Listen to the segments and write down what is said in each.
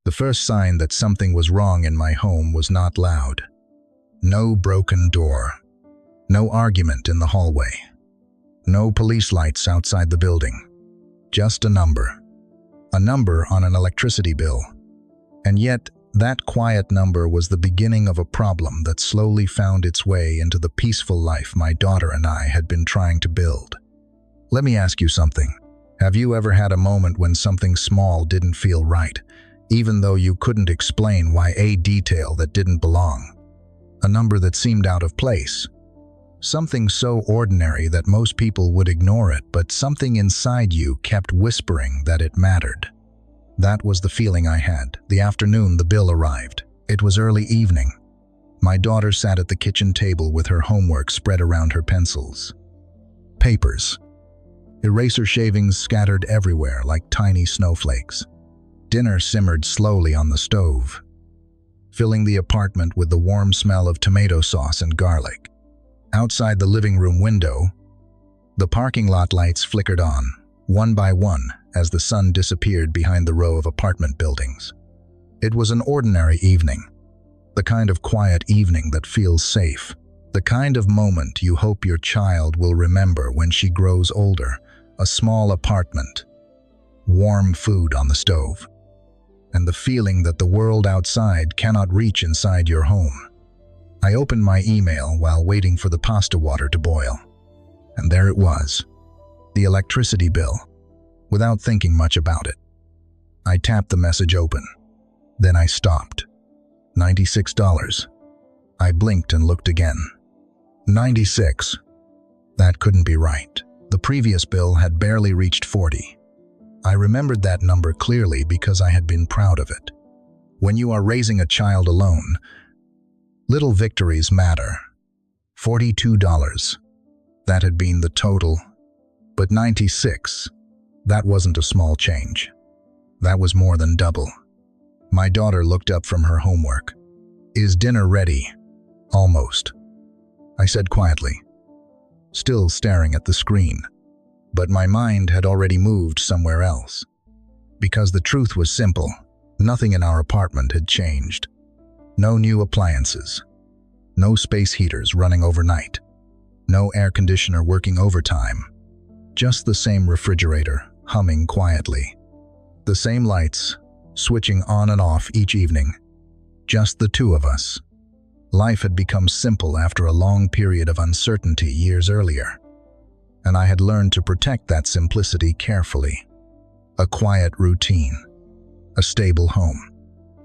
The first sign that something was wrong in my home was not loud. No broken door. No argument in the hallway. No police lights outside the building. Just a number. A number on an electricity bill. And yet, that quiet number was the beginning of a problem that slowly found its way into the peaceful life my daughter and I had been trying to build. Let me ask you something. Have you ever had a moment when something small didn't feel right, even though you couldn't explain why a detail that didn't belong? A number that seemed out of place. Something so ordinary that most people would ignore it, but something inside you kept whispering that it mattered. That was the feeling I had. The afternoon the bill arrived. It was early evening. My daughter sat at the kitchen table with her homework spread around her pencils. Papers. Eraser shavings scattered everywhere like tiny snowflakes. Dinner simmered slowly on the stove, filling the apartment with the warm smell of tomato sauce and garlic. Outside the living room window, the parking lot lights flickered on, one by one, as the sun disappeared behind the row of apartment buildings. It was an ordinary evening, the kind of quiet evening that feels safe, the kind of moment you hope your child will remember when she grows older. A small apartment, warm food on the stove, and the feeling that the world outside cannot reach inside your home. I opened my email while waiting for the pasta water to boil, and there it was, the electricity bill. Without thinking much about it, I tapped the message open. Then I stopped. $96. I blinked and looked again. 96. That couldn't be right. The previous bill had barely reached 40. I remembered that number clearly because I had been proud of it. When you are raising a child alone, little victories matter. $42. That had been the total. But 96. That wasn't a small change. That was more than double. My daughter looked up from her homework. Is dinner ready? Almost. I said quietly, still staring at the screen. But my mind had already moved somewhere else. Because the truth was simple, nothing in our apartment had changed. No new appliances. No space heaters running overnight. No air conditioner working overtime. Just the same refrigerator humming quietly. The same lights switching on and off each evening. Just the two of us. Life had become simple after a long period of uncertainty years earlier, and I had learned to protect that simplicity carefully. A quiet routine, a stable home,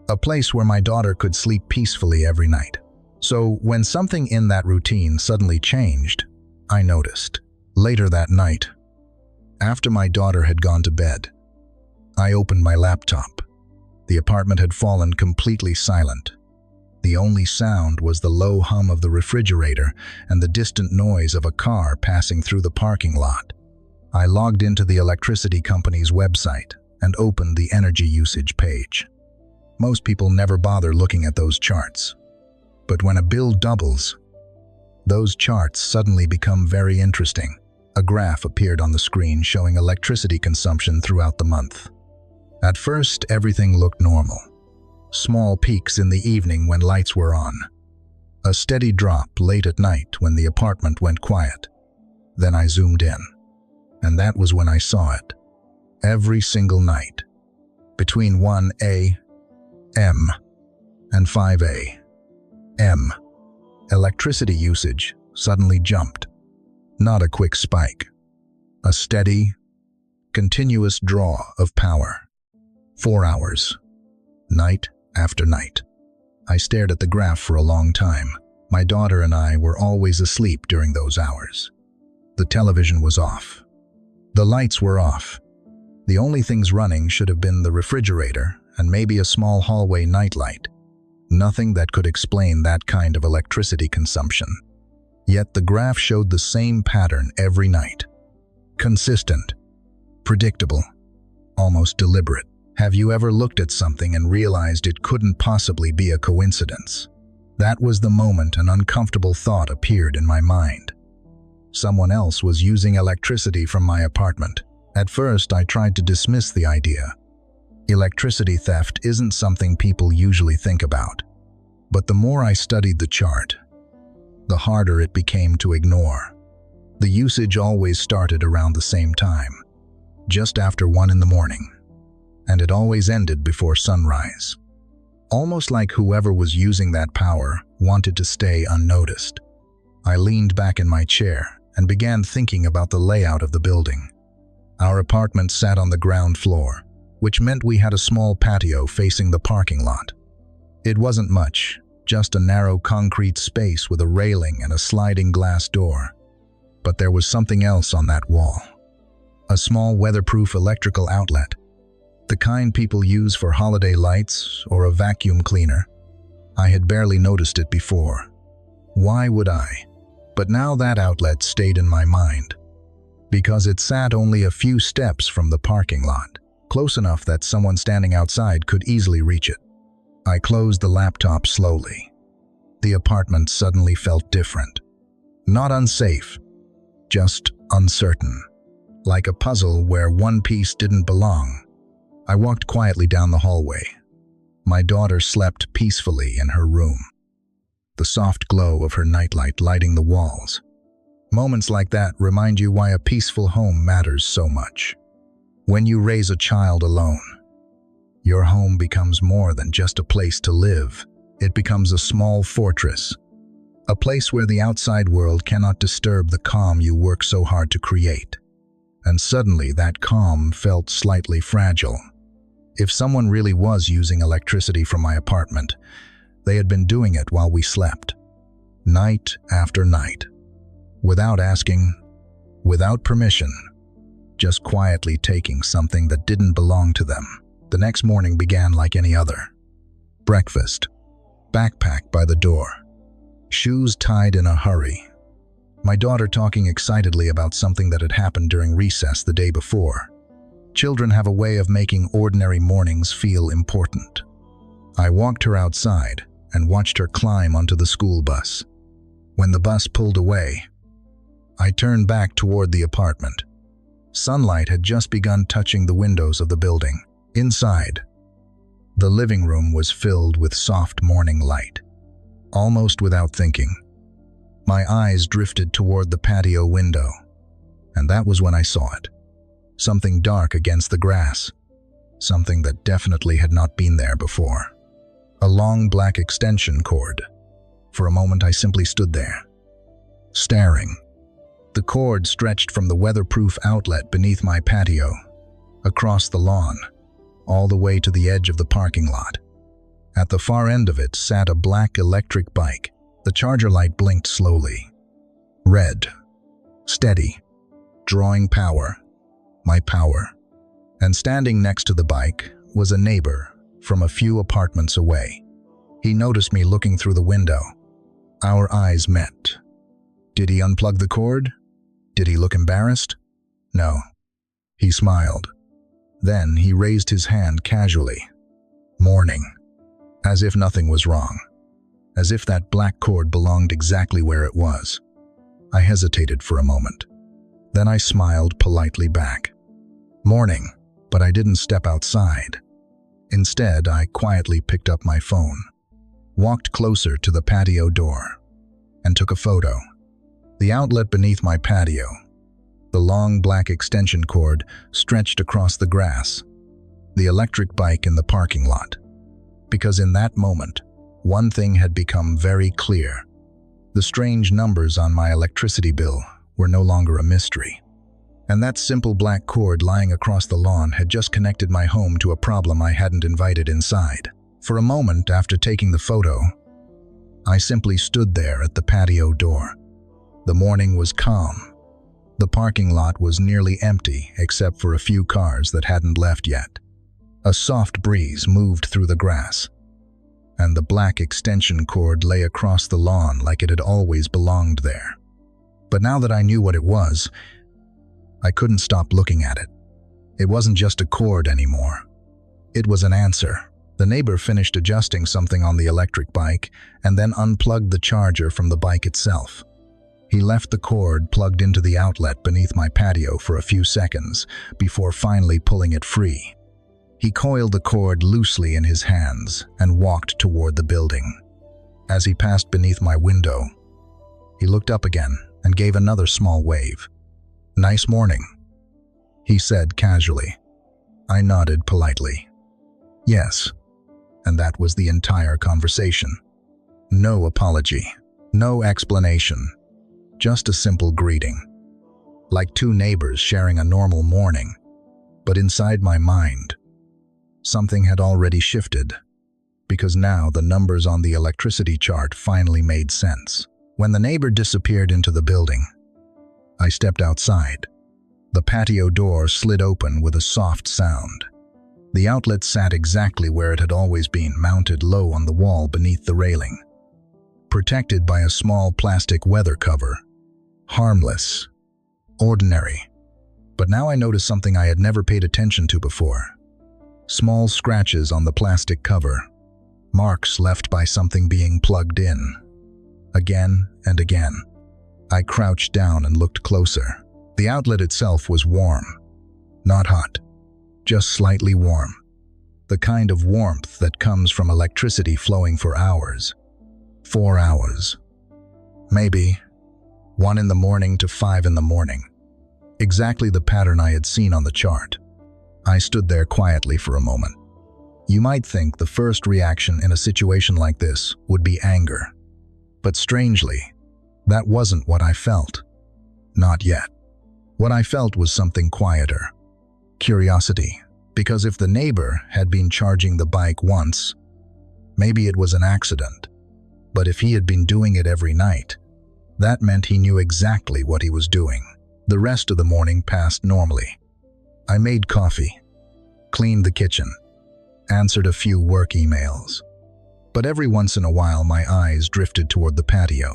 a place where my daughter could sleep peacefully every night. So when something in that routine suddenly changed, I noticed. Later that night, after my daughter had gone to bed, I opened my laptop. The apartment had fallen completely silent. The only sound was the low hum of the refrigerator and the distant noise of a car passing through the parking lot. I logged into the electricity company's website and opened the energy usage page. Most people never bother looking at those charts. But when a bill doubles, those charts suddenly become very interesting. A graph appeared on the screen showing electricity consumption throughout the month. At first, everything looked normal. Small peaks in the evening when lights were on. A steady drop late at night when the apartment went quiet. Then I zoomed in, and that was when I saw it. Every single night, between 1 a.m. and 5 a.m., electricity usage suddenly jumped. Not a quick spike. A steady, continuous draw of power. 4 hours. Night after night. I stared at the graph for a long time. My daughter and I were always asleep during those hours. The television was off. The lights were off. The only things running should have been the refrigerator and maybe a small hallway nightlight. Nothing that could explain that kind of electricity consumption. Yet the graph showed the same pattern every night. Consistent, predictable, almost deliberate. Have you ever looked at something and realized it couldn't possibly be a coincidence? That was the moment an uncomfortable thought appeared in my mind. Someone else was using electricity from my apartment. At first, I tried to dismiss the idea. Electricity theft isn't something people usually think about, but the more I studied the chart, the harder it became to ignore. The usage always started around the same time, just after 1 in the morning, and it always ended before sunrise. Almost like whoever was using that power wanted to stay unnoticed. I leaned back in my chair and began thinking about the layout of the building. Our apartment sat on the ground floor, which meant we had a small patio facing the parking lot. It wasn't much, just a narrow concrete space with a railing and a sliding glass door. But there was something else on that wall. A small weatherproof electrical outlet, the kind people use for holiday lights or a vacuum cleaner. I had barely noticed it before. Why would I? But now that outlet stayed in my mind, because it sat only a few steps from the parking lot, close enough that someone standing outside could easily reach it. I closed the laptop slowly. The apartment suddenly felt different. Not unsafe, just uncertain, like a puzzle where one piece didn't belong. I walked quietly down the hallway. My daughter slept peacefully in her room, the soft glow of her nightlight lighting the walls. Moments like that remind you why a peaceful home matters so much. When you raise a child alone, your home becomes more than just a place to live. It becomes a small fortress, a place where the outside world cannot disturb the calm you work so hard to create. And suddenly that calm felt slightly fragile. If someone really was using electricity from my apartment, they had been doing it while we slept, night after night, without asking, without permission, just quietly taking something that didn't belong to them. The next morning began like any other. Breakfast, backpack by the door, shoes tied in a hurry, my daughter talking excitedly about something that had happened during recess the day before. Children have a way of making ordinary mornings feel important. I walked her outside and watched her climb onto the school bus. When the bus pulled away, I turned back toward the apartment. Sunlight had just begun touching the windows of the building. Inside, the living room was filled with soft morning light. Almost without thinking, my eyes drifted toward the patio window, and that was when I saw it. Something dark against the grass, something that definitely had not been there before. A long black extension cord. For a moment I simply stood there, staring. The cord stretched from the weatherproof outlet beneath my patio, across the lawn, all the way to the edge of the parking lot. At the far end of it sat a black electric bike. The charger light blinked slowly. Red, steady, drawing power, my power. And standing next to the bike was a neighbor from a few apartments away. He noticed me looking through the window. Our eyes met. Did he unplug the cord? Did he look embarrassed? No. He smiled. Then he raised his hand casually. Morning. As if nothing was wrong. As if that black cord belonged exactly where it was. I hesitated for a moment. Then I smiled politely back. Morning, but I didn't step outside. Instead, I quietly picked up my phone, walked closer to the patio door, and took a photo. The outlet beneath my patio, the long black extension cord stretched across the grass, the electric bike in the parking lot. Because in that moment, one thing had become very clear. The strange numbers on my electricity bill were no longer a mystery. And that simple black cord lying across the lawn had just connected my home to a problem I hadn't invited inside. For a moment after taking the photo, I simply stood there at the patio door. The morning was calm. The parking lot was nearly empty except for a few cars that hadn't left yet. A soft breeze moved through the grass, and the black extension cord lay across the lawn like it had always belonged there. But now that I knew what it was, I couldn't stop looking at it. It wasn't just a cord anymore. It was an answer. The neighbor finished adjusting something on the electric bike and then unplugged the charger from the bike itself. He left the cord plugged into the outlet beneath my patio for a few seconds before finally pulling it free. He coiled the cord loosely in his hands and walked toward the building. As he passed beneath my window, he looked up again and gave another small wave. "Nice morning," he said casually. I nodded politely. Yes, and that was the entire conversation. No apology, no explanation, just a simple greeting. Like two neighbors sharing a normal morning. But inside my mind, something had already shifted, because now the numbers on the electricity chart finally made sense. When the neighbor disappeared into the building, I stepped outside. The patio door slid open with a soft sound. The outlet sat exactly where it had always been, mounted low on the wall beneath the railing, protected by a small plastic weather cover. Harmless, ordinary. But now I noticed something I had never paid attention to before. Small scratches on the plastic cover, marks left by something being plugged in. Again and again. I crouched down and looked closer. The outlet itself was warm, not hot, just slightly warm. The kind of warmth that comes from electricity flowing for hours. 4 hours. Maybe 1 in the morning to 5 in the morning. Exactly the pattern I had seen on the chart. I stood there quietly for a moment. You might think the first reaction in a situation like this would be anger. But strangely, that wasn't what I felt. Not yet. What I felt was something quieter. Curiosity. Because if the neighbor had been charging the bike once, maybe it was an accident. But if he had been doing it every night, that meant he knew exactly what he was doing. The rest of the morning passed normally. I made coffee, cleaned the kitchen, answered a few work emails. But every once in a while my eyes drifted toward the patio.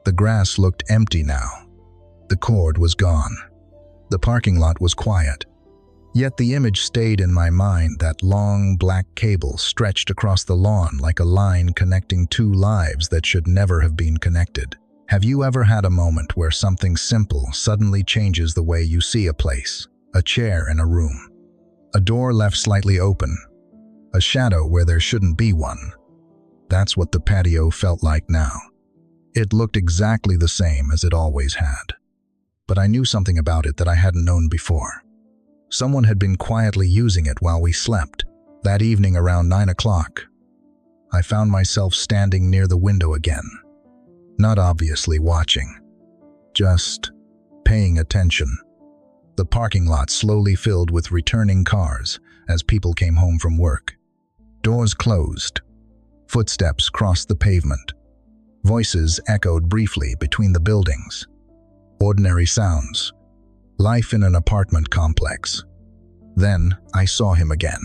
The grass looked empty now. The cord was gone. The parking lot was quiet. Yet the image stayed in my mind, that long black cable stretched across the lawn like a line connecting two lives that should never have been connected. Have you ever had a moment where something simple suddenly changes the way you see a place, a chair in a room, a door left slightly open, a shadow where there shouldn't be one? That's what the patio felt like now. It looked exactly the same as it always had. But I knew something about it that I hadn't known before. Someone had been quietly using it while we slept. That evening around 9 o'clock, I found myself standing near the window again. Not obviously watching, just paying attention. The parking lot slowly filled with returning cars as people came home from work. Doors closed. Footsteps crossed the pavement. Voices echoed briefly between the buildings. Ordinary sounds. Life in an apartment complex. Then I saw him again.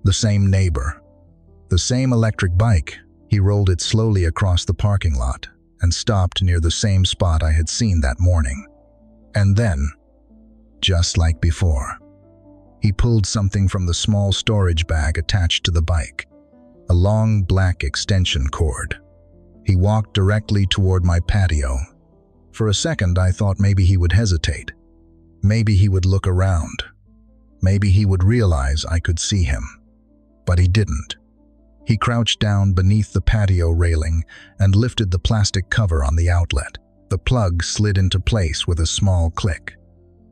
The same neighbor. The same electric bike. He rolled it slowly across the parking lot and stopped near the same spot I had seen that morning. And then, just like before, he pulled something from the small storage bag attached to the bike. A long black extension cord. He walked directly toward my patio. For a second I thought maybe he would hesitate. Maybe he would look around. Maybe he would realize I could see him. But he didn't. He crouched down beneath the patio railing and lifted the plastic cover on the outlet. The plug slid into place with a small click.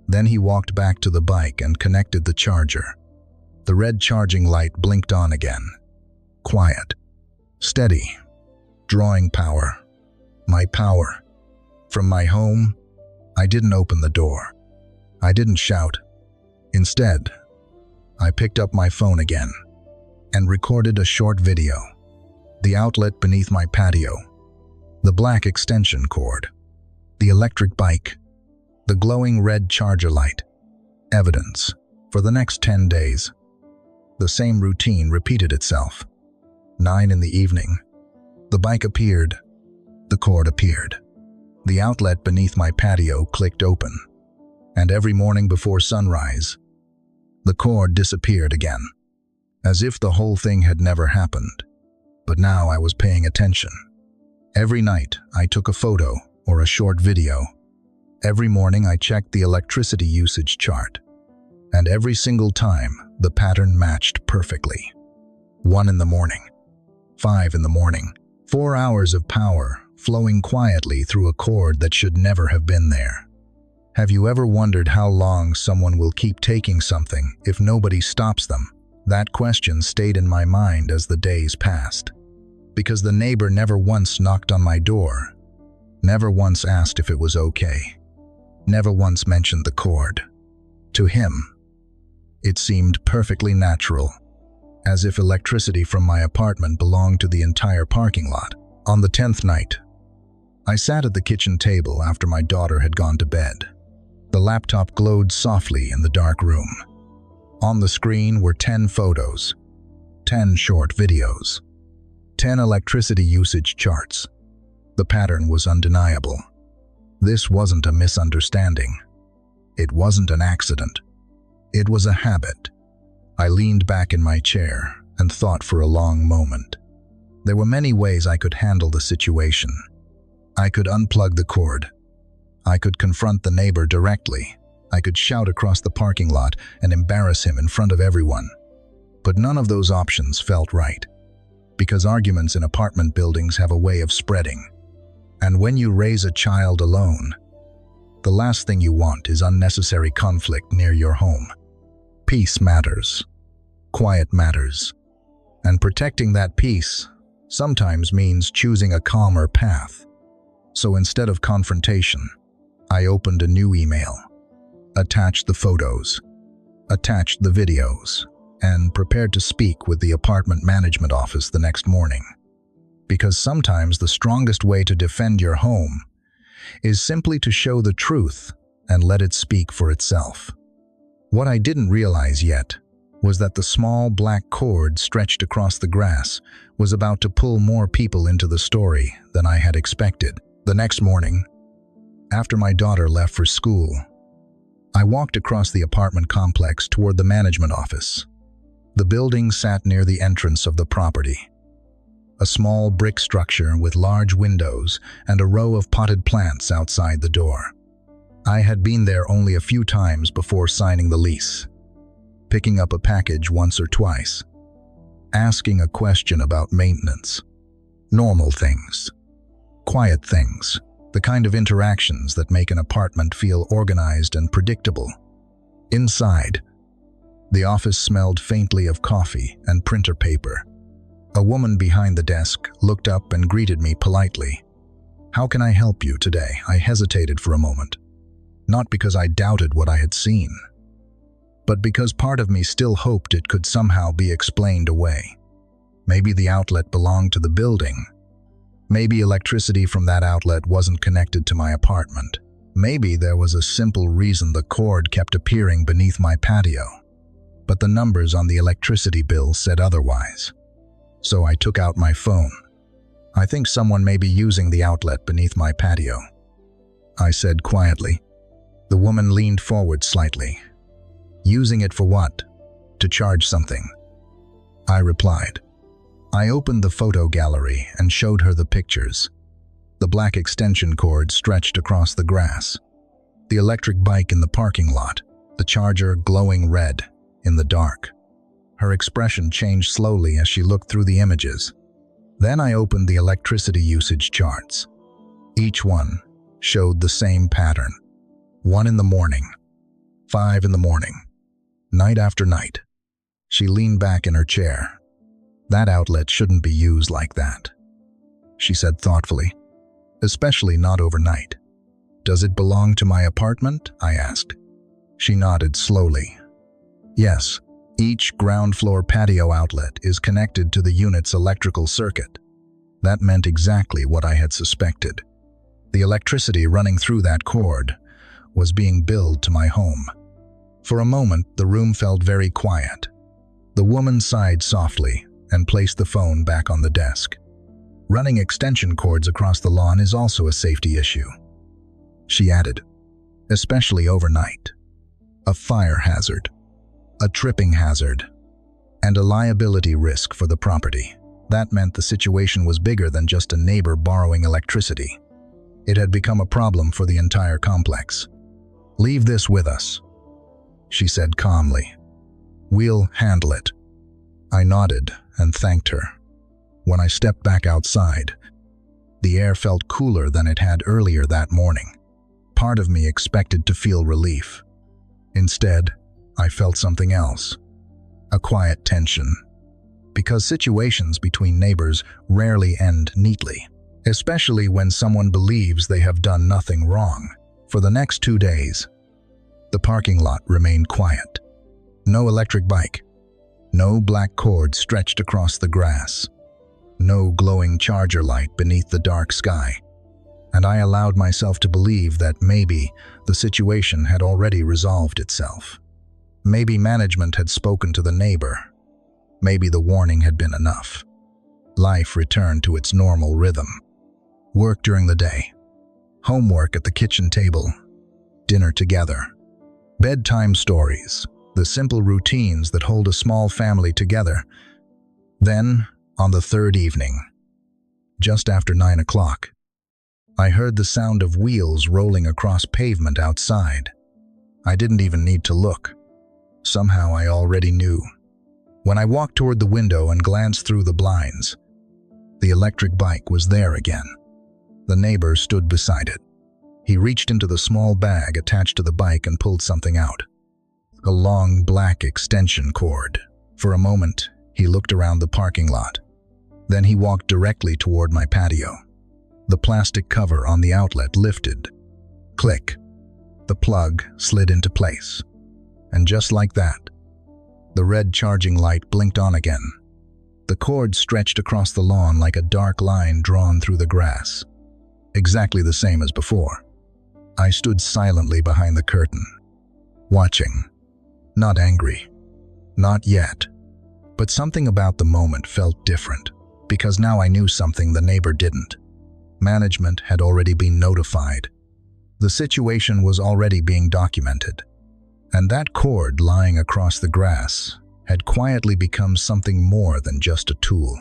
Then he walked back to the bike and connected the charger. The red charging light blinked on again. Quiet. Steady. Drawing power. My power. From my home, I didn't open the door. I didn't shout. Instead, I picked up my phone again and recorded a short video. The outlet beneath my patio, the black extension cord, the electric bike, the glowing red charger light. Evidence. For the next 10 days, the same routine repeated itself. 9 in the evening, the bike appeared, the cord appeared. The outlet beneath my patio clicked open, and every morning before sunrise, the cord disappeared again, as if the whole thing had never happened. But now I was paying attention. Every night I took a photo or a short video. Every morning I checked the electricity usage chart. And every single time, the pattern matched perfectly. 1 in the morning, 5 in the morning, 4 hours of power flowing quietly through a cord that should never have been there. Have you ever wondered how long someone will keep taking something if nobody stops them? That question stayed in my mind as the days passed. Because the neighbor never once knocked on my door, never once asked if it was okay, never once mentioned the cord. To him, it seemed perfectly natural, as if electricity from my apartment belonged to the entire parking lot. On the 10th night, I sat at the kitchen table after my daughter had gone to bed. The laptop glowed softly in the dark room. On the screen were 10 photos, 10 short videos, 10 electricity usage charts. The pattern was undeniable. This wasn't a misunderstanding. It wasn't an accident. It was a habit. I leaned back in my chair and thought for a long moment. There were many ways I could handle the situation. I could unplug the cord. I could confront the neighbor directly. I could shout across the parking lot and embarrass him in front of everyone. But none of those options felt right, because arguments in apartment buildings have a way of spreading. And when you raise a child alone, the last thing you want is unnecessary conflict near your home. Peace matters. Quiet matters. And protecting that peace sometimes means choosing a calmer path. So instead of confrontation, I opened a new email, attached the photos, attached the videos, and prepared to speak with the apartment management office the next morning. Because sometimes the strongest way to defend your home is simply to show the truth and let it speak for itself. What I didn't realize yet was that the small black cord stretched across the grass was about to pull more people into the story than I had expected. The next morning, after my daughter left for school, I walked across the apartment complex toward the management office. The building sat near the entrance of the property. A small brick structure with large windows and a row of potted plants outside the door. I had been there only a few times before signing the lease, picking up a package once or twice, asking a question about maintenance, normal things, quiet things, the kind of interactions that make an apartment feel organized and predictable. Inside, the office smelled faintly of coffee and printer paper. A woman behind the desk looked up and greeted me politely. "How can I help you today?" I hesitated for a moment. Not because I doubted what I had seen, but because part of me still hoped it could somehow be explained away. Maybe the outlet belonged to the building. Maybe electricity from that outlet wasn't connected to my apartment. Maybe there was a simple reason the cord kept appearing beneath my patio. But the numbers on the electricity bill said otherwise. So I took out my phone. "I think someone may be using the outlet beneath my patio," I said quietly. The woman leaned forward slightly. "Using it for what?" "To charge something," I replied. I opened the photo gallery and showed her the pictures. The black extension cord stretched across the grass, the electric bike in the parking lot, the charger glowing red in the dark. Her expression changed slowly as she looked through the images. Then I opened the electricity usage charts. Each one showed the same pattern. 1 in the morning, 5 in the morning, night after night. She leaned back in her chair. "That outlet shouldn't be used like that," she said thoughtfully. "Especially not overnight." "Does it belong to my apartment?" I asked. She nodded slowly. "Yes. Each ground floor patio outlet is connected to the unit's electrical circuit." That meant exactly what I had suspected. The electricity running through that cord was being billed to my home. For a moment, the room felt very quiet. The woman sighed softly and placed the phone back on the desk. "Running extension cords across the lawn is also a safety issue," she added, "especially overnight. A fire hazard, a tripping hazard, and a liability risk for the property." That meant the situation was bigger than just a neighbor borrowing electricity. It had become a problem for the entire complex. "Leave this with us," she said calmly. "We'll handle it." I nodded and thanked her. When I stepped back outside, the air felt cooler than it had earlier that morning. Part of me expected to feel relief. Instead, I felt something else. A quiet tension. Because situations between neighbors rarely end neatly, especially when someone believes they have done nothing wrong. For the next 2 days, the parking lot remained quiet. No electric bike, no black cord stretched across the grass, no glowing charger light beneath the dark sky, and I allowed myself to believe that maybe the situation had already resolved itself. Maybe management had spoken to the neighbor. Maybe the warning had been enough. Life returned to its normal rhythm. Work during the day, homework at the kitchen table, dinner together, bedtime stories, the simple routines that hold a small family together. Then, on the third evening, just after 9 o'clock, I heard the sound of wheels rolling across pavement outside. I didn't even need to look. Somehow I already knew. When I walked toward the window and glanced through the blinds, the electric bike was there again. The neighbor stood beside it. He reached into the small bag attached to the bike and pulled something out. A long black extension cord. For a moment, he looked around the parking lot. Then he walked directly toward my patio. The plastic cover on the outlet lifted. Click. The plug slid into place. And just like that, the red charging light blinked on again. The cord stretched across the lawn like a dark line drawn through the grass. Exactly the same as before. I stood silently behind the curtain, watching. Not angry. Not yet. But something about the moment felt different, because now I knew something the neighbor didn't. Management had already been notified. The situation was already being documented. And that cord lying across the grass had quietly become something more than just a tool.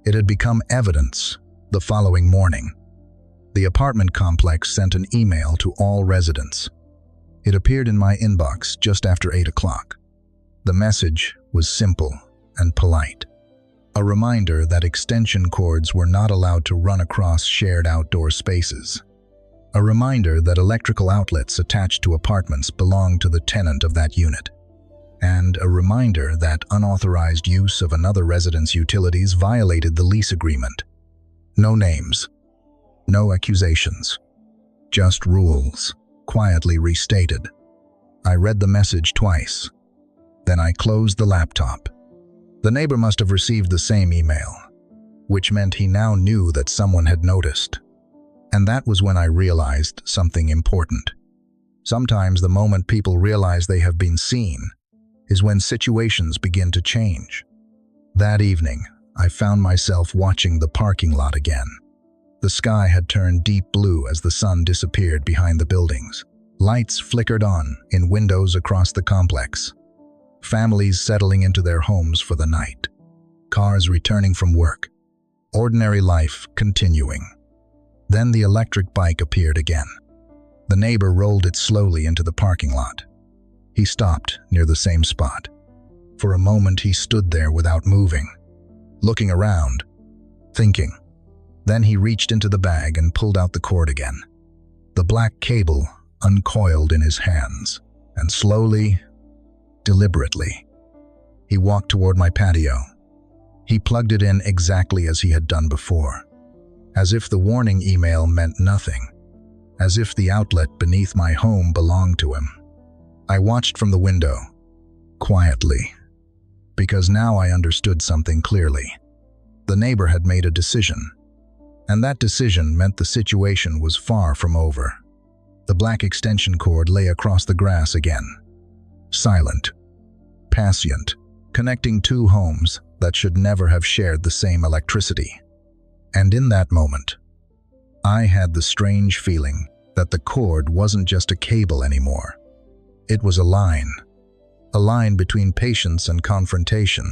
It had become evidence. The following morning, the apartment complex sent an email to all residents. It appeared in my inbox just after 8 o'clock. The message was simple and polite. A reminder that extension cords were not allowed to run across shared outdoor spaces. A reminder that electrical outlets attached to apartments belonged to the tenant of that unit. And a reminder that unauthorized use of another resident's utilities violated the lease agreement. No names. No accusations. Just rules, quietly restated. I read the message twice. Then I closed the laptop. The neighbor must have received the same email, which meant he now knew that someone had noticed. And that was when I realized something important. Sometimes the moment people realize they have been seen is when situations begin to change. That evening, I found myself watching the parking lot again. The sky had turned deep blue as the sun disappeared behind the buildings. Lights flickered on in windows across the complex. Families settling into their homes for the night. Cars returning from work. Ordinary life continuing. Then the electric bike appeared again. The neighbor rolled it slowly into the parking lot. He stopped near the same spot. For a moment he stood there without moving, looking around, thinking. Then he reached into the bag and pulled out the cord again. The black cable uncoiled in his hands, and slowly, deliberately, he walked toward my patio. He plugged it in exactly as he had done before. As if the warning email meant nothing, as if the outlet beneath my home belonged to him. I watched from the window, quietly, because now I understood something clearly. The neighbor had made a decision, and that decision meant the situation was far from over. The black extension cord lay across the grass again, silent, patient, connecting two homes that should never have shared the same electricity. And in that moment, I had the strange feeling that the cord wasn't just a cable anymore. It was a line between patience and confrontation,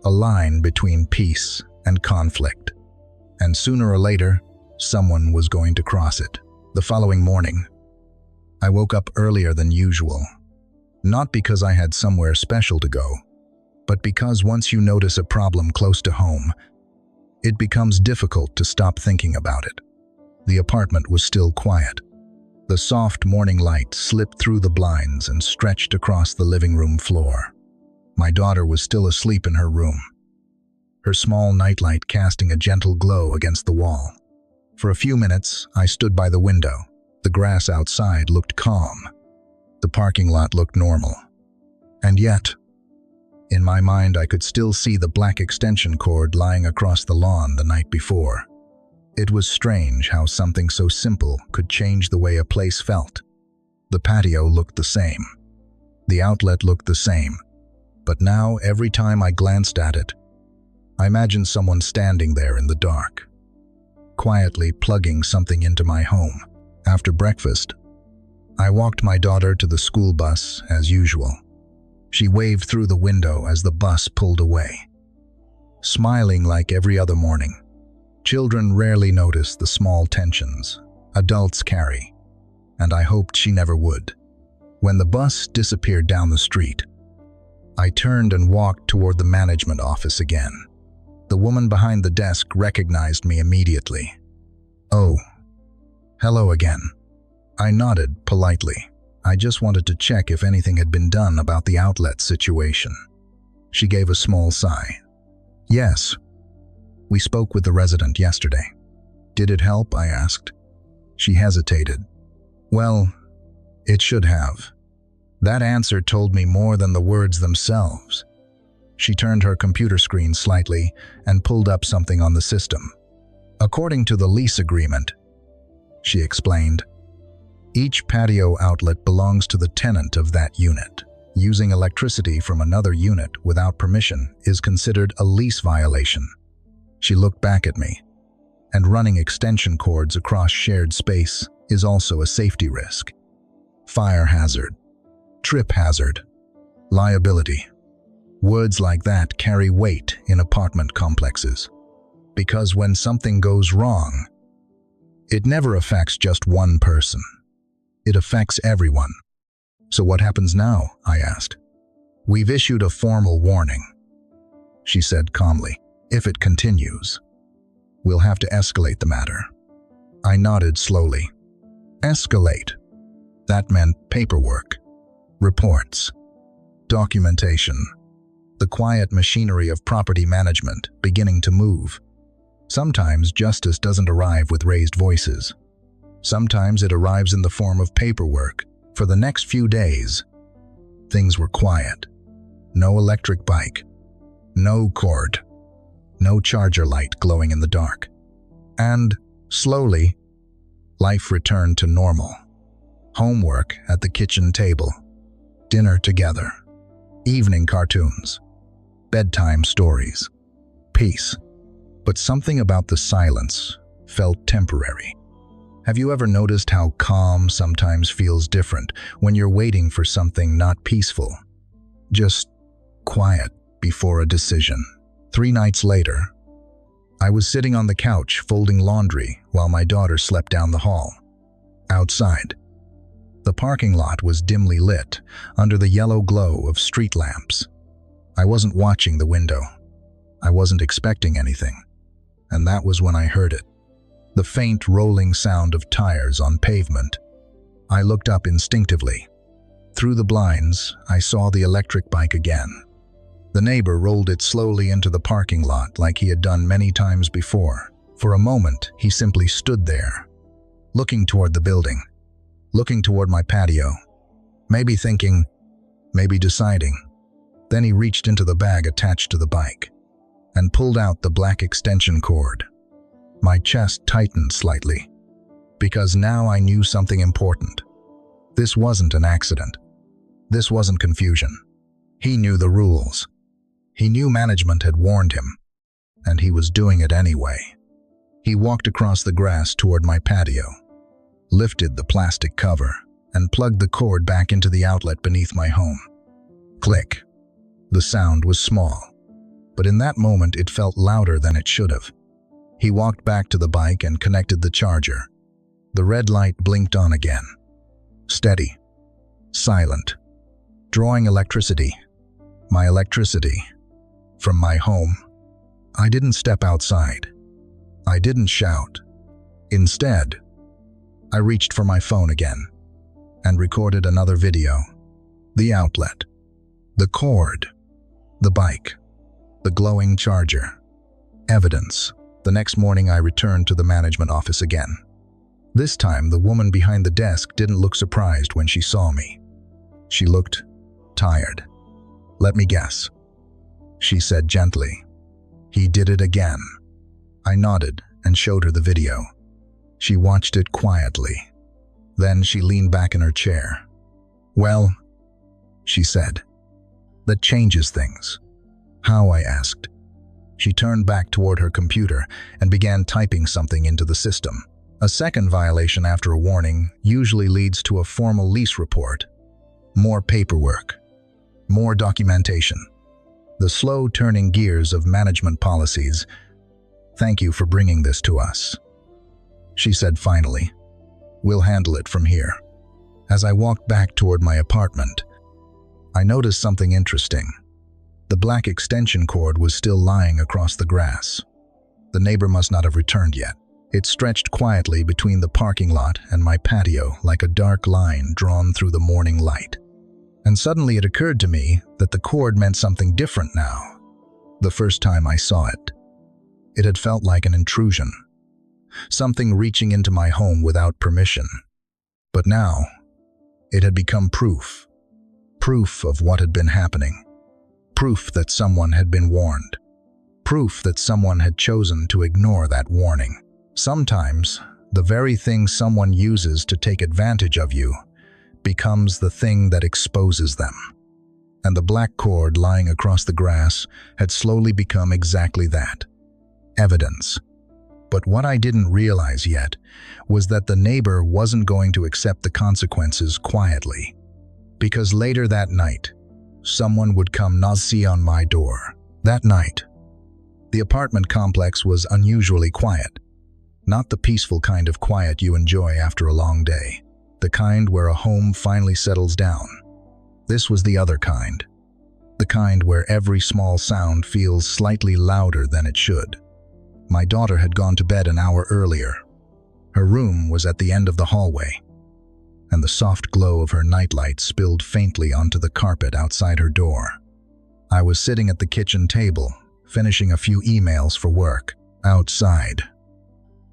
a line between peace and conflict. And sooner or later, someone was going to cross it. The following morning, I woke up earlier than usual. Not because I had somewhere special to go, but because once you notice a problem close to home, it becomes difficult to stop thinking about it. The apartment was still quiet. The soft morning light slipped through the blinds and stretched across the living room floor. My daughter was still asleep in her room, her small nightlight casting a gentle glow against the wall. For a few minutes, I stood by the window. The grass outside looked calm. The parking lot looked normal. And yet, in my mind, I could still see the black extension cord lying across the lawn the night before. It was strange how something so simple could change the way a place felt. The patio looked the same. The outlet looked the same. But now, every time I glanced at it, I imagined someone standing there in the dark, quietly plugging something into my home. After breakfast, I walked my daughter to the school bus as usual. She waved through the window as the bus pulled away, smiling like every other morning. Children rarely notice the small tensions adults carry, and I hoped she never would. When the bus disappeared down the street, I turned and walked toward the management office again. The woman behind the desk recognized me immediately. "Oh, hello again." I nodded politely. I just wanted to check if anything had been done about the outlet situation. She gave a small sigh. "Yes. We spoke with the resident yesterday." "Did it help?" I asked. She hesitated. "Well, it should have." That answer told me more than the words themselves. She turned her computer screen slightly and pulled up something on the system. "According to the lease agreement," she explained, "each patio outlet belongs to the tenant of that unit. Using electricity from another unit without permission is considered a lease violation." She looked back at me. "And running extension cords across shared space is also a safety risk. Fire hazard, trip hazard, liability. Words like that carry weight in apartment complexes. Because when something goes wrong, it never affects just one person. It affects everyone." "So what happens now?" I asked. "We've issued a formal warning," she said calmly. "If it continues, we'll have to escalate the matter." I nodded slowly. Escalate. That meant paperwork, reports, documentation, the quiet machinery of property management beginning to move. Sometimes justice doesn't arrive with raised voices. Sometimes it arrives in the form of paperwork. For the next few days, things were quiet. No electric bike, no cord, no charger light glowing in the dark. And, slowly, life returned to normal. Homework at the kitchen table, dinner together, evening cartoons, bedtime stories, peace. But something about the silence felt temporary. Have you ever noticed how calm sometimes feels different when you're waiting for something not peaceful? Just quiet before a decision. 3 nights later, I was sitting on the couch folding laundry while my daughter slept down the hall. Outside, the parking lot was dimly lit under the yellow glow of street lamps. I wasn't watching the window. I wasn't expecting anything. And that was when I heard it. The faint rolling sound of tires on pavement. I looked up instinctively. Through the blinds, I saw the electric bike again. The neighbor rolled it slowly into the parking lot like he had done many times before. For a moment, he simply stood there, looking toward the building, looking toward my patio, maybe thinking, maybe deciding. Then he reached into the bag attached to the bike and pulled out the black extension cord. My chest tightened slightly, because now I knew something important. This wasn't an accident. This wasn't confusion. He knew the rules. He knew management had warned him, and he was doing it anyway. He walked across the grass toward my patio, lifted the plastic cover, and plugged the cord back into the outlet beneath my home. Click. The sound was small, but in that moment it felt louder than it should have. He walked back to the bike and connected the charger. The red light blinked on again. Steady. Silent. drawing electricity. My electricity. From my home. I didn't step outside. I didn't shout. Instead, I reached for my phone again and recorded another video. The outlet. The cord. The bike. The glowing charger. Evidence. The next morning I returned to the management office again. This time the woman behind the desk didn't look surprised when she saw me. She looked tired. "Let me guess," she said gently. "He did it again." I nodded and showed her the video. She watched it quietly. Then she leaned back in her chair. "Well," she said, "that changes things." "How?" I asked. She turned back toward her computer and began typing something into the system. A second violation after a warning usually leads to a formal lease report. More paperwork. More documentation. The slow turning gears of management policies. "Thank you for bringing this to us," she said finally. "We'll handle it from here." As I walked back toward my apartment, I noticed something interesting. The black extension cord was still lying across the grass. The neighbor must not have returned yet. It stretched quietly between the parking lot and my patio like a dark line drawn through the morning light. And suddenly it occurred to me that the cord meant something different now. The first time I saw it, it had felt like an intrusion. Something reaching into my home without permission. But now, it had become proof. Proof of what had been happening. Proof that someone had been warned. Proof that someone had chosen to ignore that warning. Sometimes, the very thing someone uses to take advantage of you becomes the thing that exposes them. And the black cord lying across the grass had slowly become exactly that. Evidence. But what I didn't realize yet was that the neighbor wasn't going to accept the consequences quietly. Because later that night, someone would come knock on my door. That night, the apartment complex was unusually quiet. Not the peaceful kind of quiet you enjoy after a long day. The kind where a home finally settles down. This was the other kind. The kind where every small sound feels slightly louder than it should. My daughter had gone to bed an hour earlier. Her room was at the end of the hallway, and the soft glow of her nightlight spilled faintly onto the carpet outside her door. I was sitting at the kitchen table, finishing a few emails for work. Outside,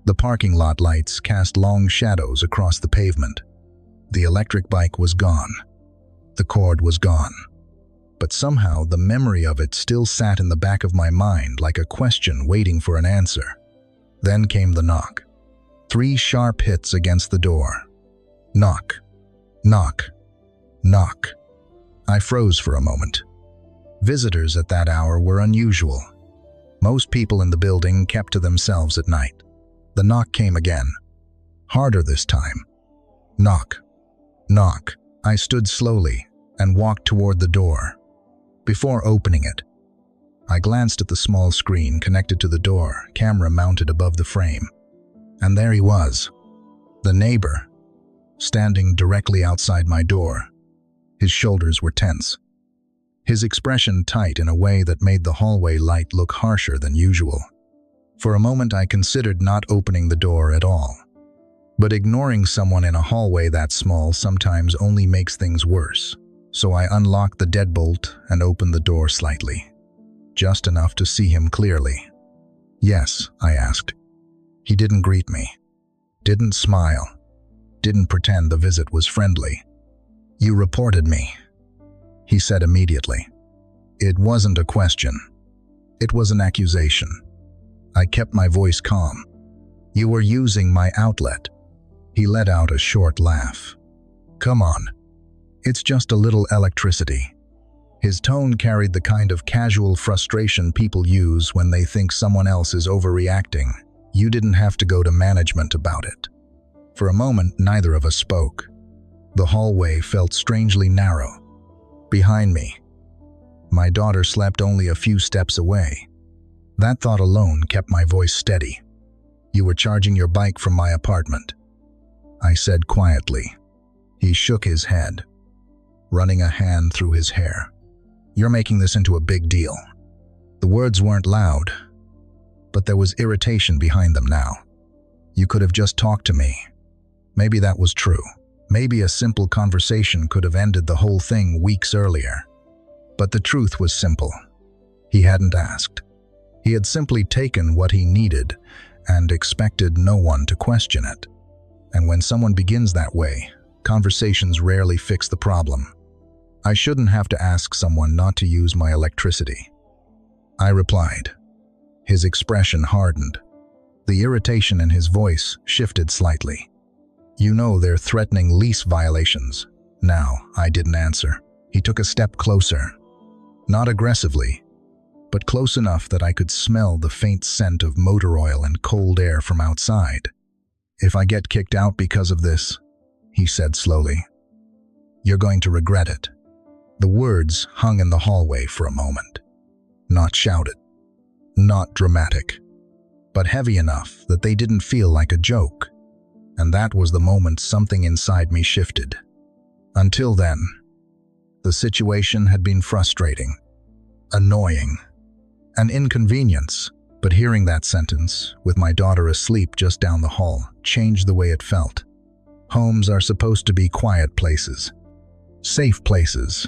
the parking lot lights cast long shadows across the pavement. The electric bike was gone. The cord was gone. But somehow the memory of it still sat in the back of my mind like a question waiting for an answer. Then came the knock. 3 sharp hits against the door. Knock, knock, knock. I froze for a moment. Visitors at that hour were unusual. Most people in the building kept to themselves at night. The knock came again. Harder this time. Knock, knock. I stood slowly and walked toward the door. Before opening it, I glanced at the small screen connected to the door, camera mounted above the frame. And there he was, the neighbor, standing directly outside my door. His shoulders were tense. His expression tight in a way that made the hallway light look harsher than usual. For a moment I considered not opening the door at all. But ignoring someone in a hallway that small sometimes only makes things worse. So I unlocked the deadbolt and opened the door slightly, just enough to see him clearly. "Yes," I asked. He didn't greet me, didn't smile, didn't pretend the visit was friendly. "You reported me," he said immediately. It wasn't a question. It was an accusation. I kept my voice calm. "You were using my outlet." He let out a short laugh. "Come on. It's just a little electricity." His tone carried the kind of casual frustration people use when they think someone else is overreacting. "You didn't have to go to management about it." For a moment, neither of us spoke. The hallway felt strangely narrow. Behind me, my daughter slept only a few steps away. That thought alone kept my voice steady. "You were charging your bike from my apartment," I said quietly. He shook his head. running a hand through his hair. "You're making this into a big deal." The words weren't loud, but there was irritation behind them now. "You could have just talked to me." Maybe that was true. Maybe a simple conversation could have ended the whole thing weeks earlier. But the truth was simple. He hadn't asked. He had simply taken what he needed and expected no one to question it. And when someone begins that way, conversations rarely fix the problem. "I shouldn't have to ask someone not to use my electricity," I replied. His expression hardened. The irritation in his voice shifted slightly. "You know they're threatening lease violations." Now, I didn't answer. He took a step closer. Not aggressively, but close enough that I could smell the faint scent of motor oil and cold air from outside. "If I get kicked out because of this," he said slowly, "you're going to regret it." The words hung in the hallway for a moment. Not shouted, not dramatic, but heavy enough that they didn't feel like a joke. And that was the moment something inside me shifted. Until then, the situation had been frustrating, annoying, an inconvenience. But hearing that sentence, with my daughter asleep just down the hall, changed the way it felt. Homes are supposed to be quiet places, safe places,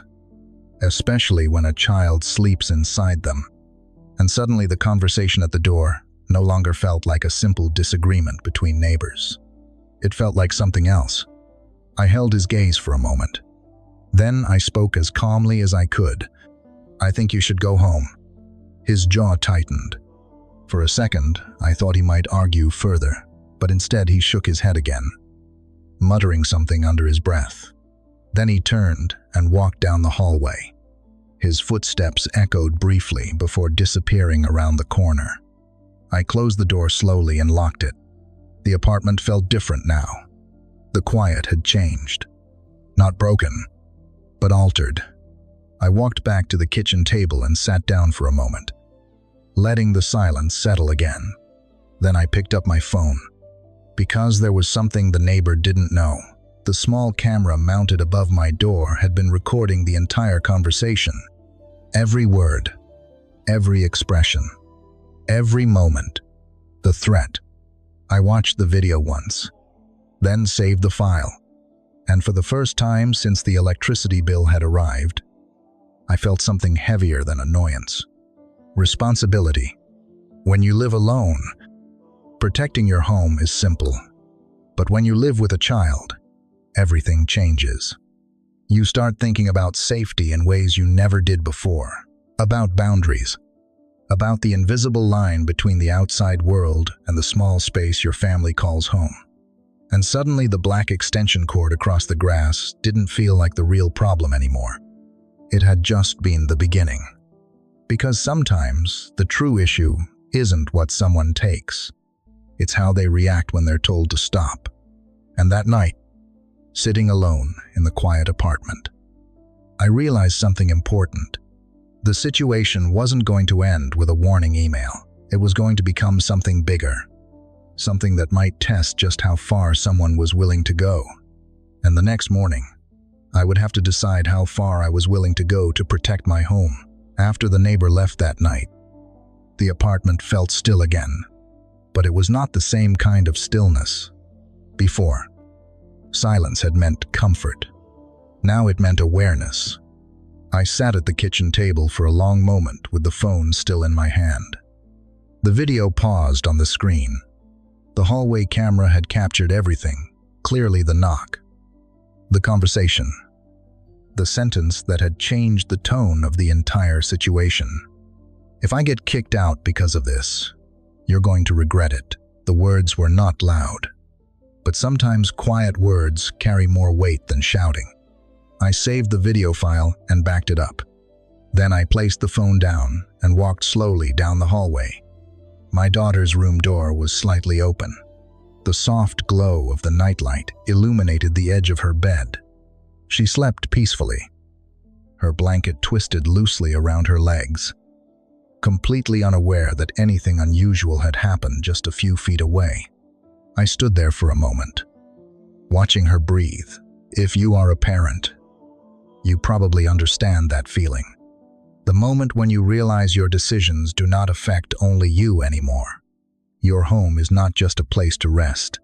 especially when a child sleeps inside them. And suddenly the conversation at the door no longer felt like a simple disagreement between neighbors. It felt like something else. I held his gaze for a moment. Then I spoke as calmly as I could. "I think you should go home." His jaw tightened. For a second, I thought he might argue further, but instead he shook his head again, muttering something under his breath. Then he turned and walked down the hallway. His footsteps echoed briefly before disappearing around the corner. I closed the door slowly and locked it. The apartment felt different now. The quiet had changed. Not broken, but altered. I walked back to the kitchen table and sat down for a moment, letting the silence settle again. Then I picked up my phone. Because there was something the neighbor didn't know. The small camera mounted above my door had been recording the entire conversation. Every word, every expression, every moment, the threat. I watched the video once, then saved the file. And for the first time since the electricity bill had arrived, I felt something heavier than annoyance. Responsibility. When you live alone, protecting your home is simple. But when you live with a child, everything changes. You start thinking about safety in ways you never did before, about boundaries, about the invisible line between the outside world and the small space your family calls home. And suddenly the black extension cord across the grass didn't feel like the real problem anymore. It had just been the beginning. Because sometimes the true issue isn't what someone takes. It's how they react when they're told to stop. And that night, sitting alone in the quiet apartment, I realized something important. The situation wasn't going to end with a warning email. It was going to become something bigger. Something that might test just how far someone was willing to go. And the next morning, I would have to decide how far I was willing to go to protect my home. After the neighbor left that night, the apartment felt still again. But it was not the same kind of stillness. Before, silence had meant comfort. Now it meant awareness. I sat at the kitchen table for a long moment with the phone still in my hand. The video paused on the screen. The hallway camera had captured everything, clearly the knock, the conversation, the sentence that had changed the tone of the entire situation. "If I get kicked out because of this, you're going to regret it." The words were not loud, but sometimes quiet words carry more weight than shouting. I saved the video file and backed it up. Then I placed the phone down and walked slowly down the hallway. My daughter's room door was slightly open. The soft glow of the nightlight illuminated the edge of her bed. She slept peacefully, her blanket twisted loosely around her legs, completely unaware that anything unusual had happened just a few feet away. I stood there for a moment, watching her breathe. If you are a parent, You probably understand that feeling. The moment when you realize your decisions do not affect only you anymore. Your home is not just a place to rest.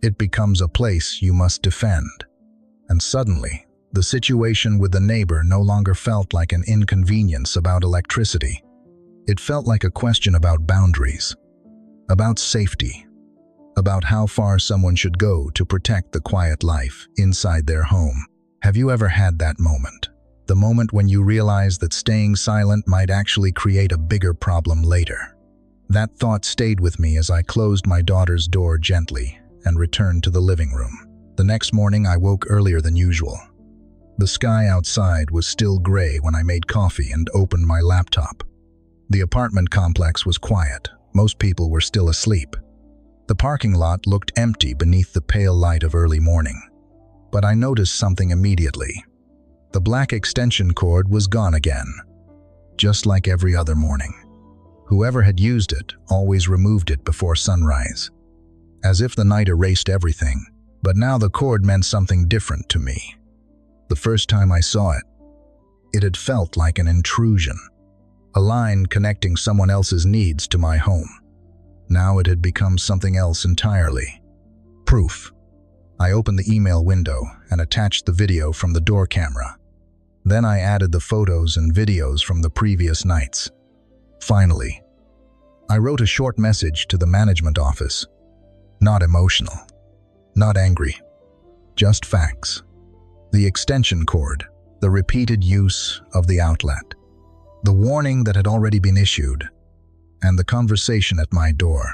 It becomes a place you must defend. And suddenly, the situation with the neighbor no longer felt like an inconvenience about electricity. It felt like a question about boundaries, about safety, about how far someone should go to protect the quiet life inside their home. Have you ever had that moment? The moment when you realize that staying silent might actually create a bigger problem later. That thought stayed with me as I closed my daughter's door gently and returned to the living room. The next morning I woke earlier than usual. The sky outside was still gray when I made coffee and opened my laptop. The apartment complex was quiet. Most people were still asleep. The parking lot looked empty beneath the pale light of early morning. But I noticed something immediately. The black extension cord was gone again, just like every other morning. Whoever had used it always removed it before sunrise, as if the night erased everything. But now the cord meant something different to me. The first time I saw it, it had felt like an intrusion, a line connecting someone else's needs to my home. Now it had become something else entirely. Proof. I opened the email window and attached the video from the door camera. Then I added the photos and videos from the previous nights. Finally, I wrote a short message to the management office. Not emotional, not angry, just facts. The extension cord, the repeated use of the outlet, the warning that had already been issued, and the conversation at my door.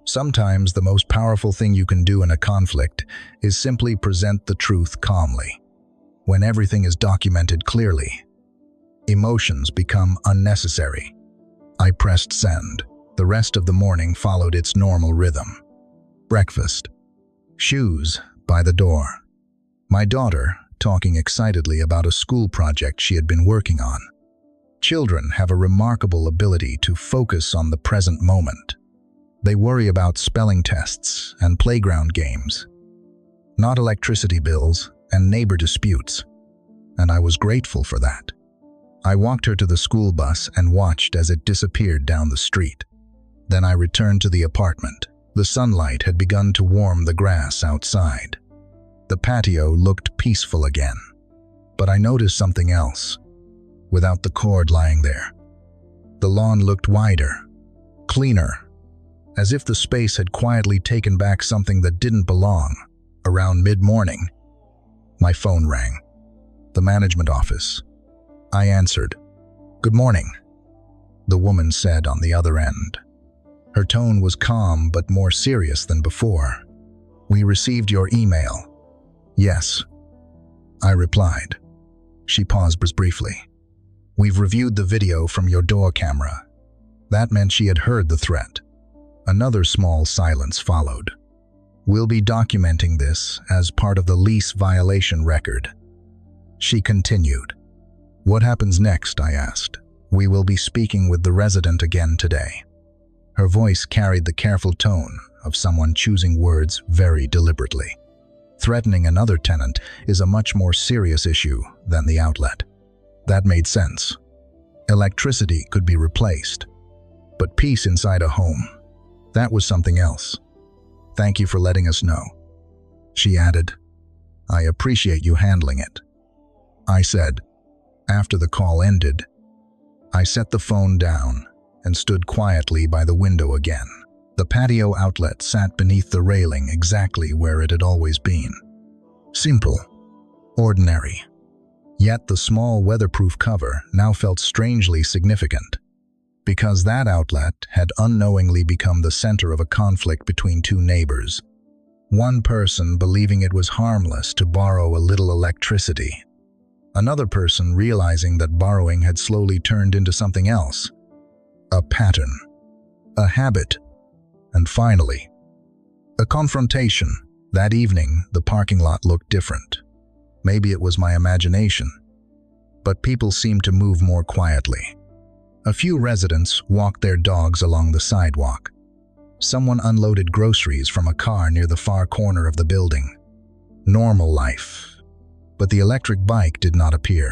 Sometimes the most powerful thing you can do in a conflict is simply present the truth calmly. When everything is documented clearly, emotions become unnecessary. I pressed send. The rest of the morning followed its normal rhythm. Breakfast. Shoes by the door. My daughter talking excitedly about a school project she had been working on. Children have a remarkable ability to focus on the present moment. They worry about spelling tests and playground games, not electricity bills and neighbor disputes, and I was grateful for that. I walked her to the school bus and watched as it disappeared down the street. Then I returned to the apartment. The sunlight had begun to warm the grass outside. The patio looked peaceful again. But I noticed something else. Without the cord lying there, the lawn looked wider, cleaner, as if the space had quietly taken back something that didn't belong. Around mid-morning, my phone rang. The management office. I answered. "Good morning," the woman said on the other end. Her tone was calm but more serious than before. "We received your email." "Yes," I replied. She paused briefly. "We've reviewed the video from your door camera." That meant she had heard the threat. Another small silence followed. "We'll be documenting this as part of the lease violation record." She continued. "What happens next?" I asked. "We will be speaking with the resident again today." Her voice carried the careful tone of someone choosing words very deliberately. Threatening another tenant is a much more serious issue than the outlet. That made sense. Electricity could be replaced, but peace inside a home, that was something else. "Thank you for letting us know," she added. "I appreciate you handling it," I said. After the call ended, I set the phone down and stood quietly by the window again. The patio outlet sat beneath the railing exactly where it had always been. Simple, ordinary. Yet the small weatherproof cover now felt strangely significant, because that outlet had unknowingly become the center of a conflict between two neighbors. One person believing it was harmless to borrow a little electricity. Another person realizing that borrowing had slowly turned into something else. A pattern, a habit, and finally, a confrontation. That evening, the parking lot looked different. Maybe it was my imagination, but people seemed to move more quietly. A few residents walked their dogs along the sidewalk. Someone unloaded groceries from a car near the far corner of the building. Normal life. but the electric bike did not appear.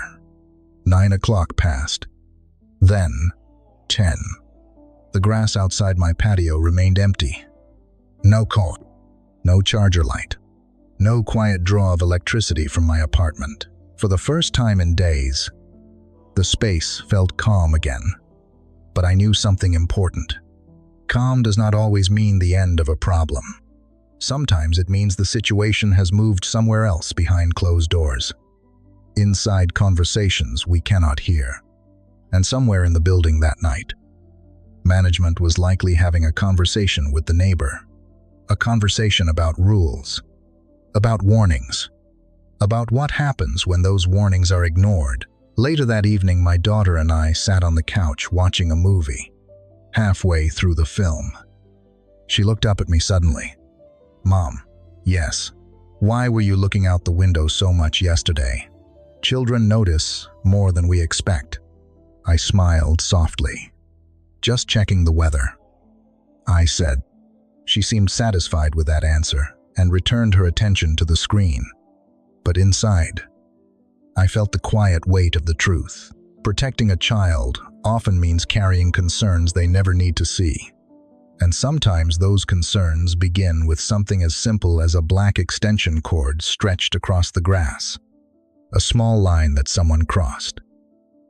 9 o'clock passed. Then, 10. The grass outside my patio remained empty. No call, no charger light, no quiet draw of electricity from my apartment. For the first time in days, the space felt calm again. But I knew something important. Calm does not always mean the end of a problem. Sometimes it means the situation has moved somewhere else behind closed doors. Inside conversations we cannot hear. And somewhere in the building that night, management was likely having a conversation with the neighbor. A conversation about rules, about warnings, about what happens when those warnings are ignored. Later that evening, my daughter and I sat on the couch watching a movie. Halfway through the film, she looked up at me suddenly. "Mom." "Yes." "Why were you looking out the window so much yesterday?" "Children notice more than we expect." I smiled softly. "Just checking the weather," I said. She seemed satisfied with that answer and returned her attention to the screen. But inside, I felt the quiet weight of the truth. Protecting a child often means carrying concerns they never need to see. And sometimes those concerns begin with something as simple as a black extension cord stretched across the grass, a small line that someone crossed,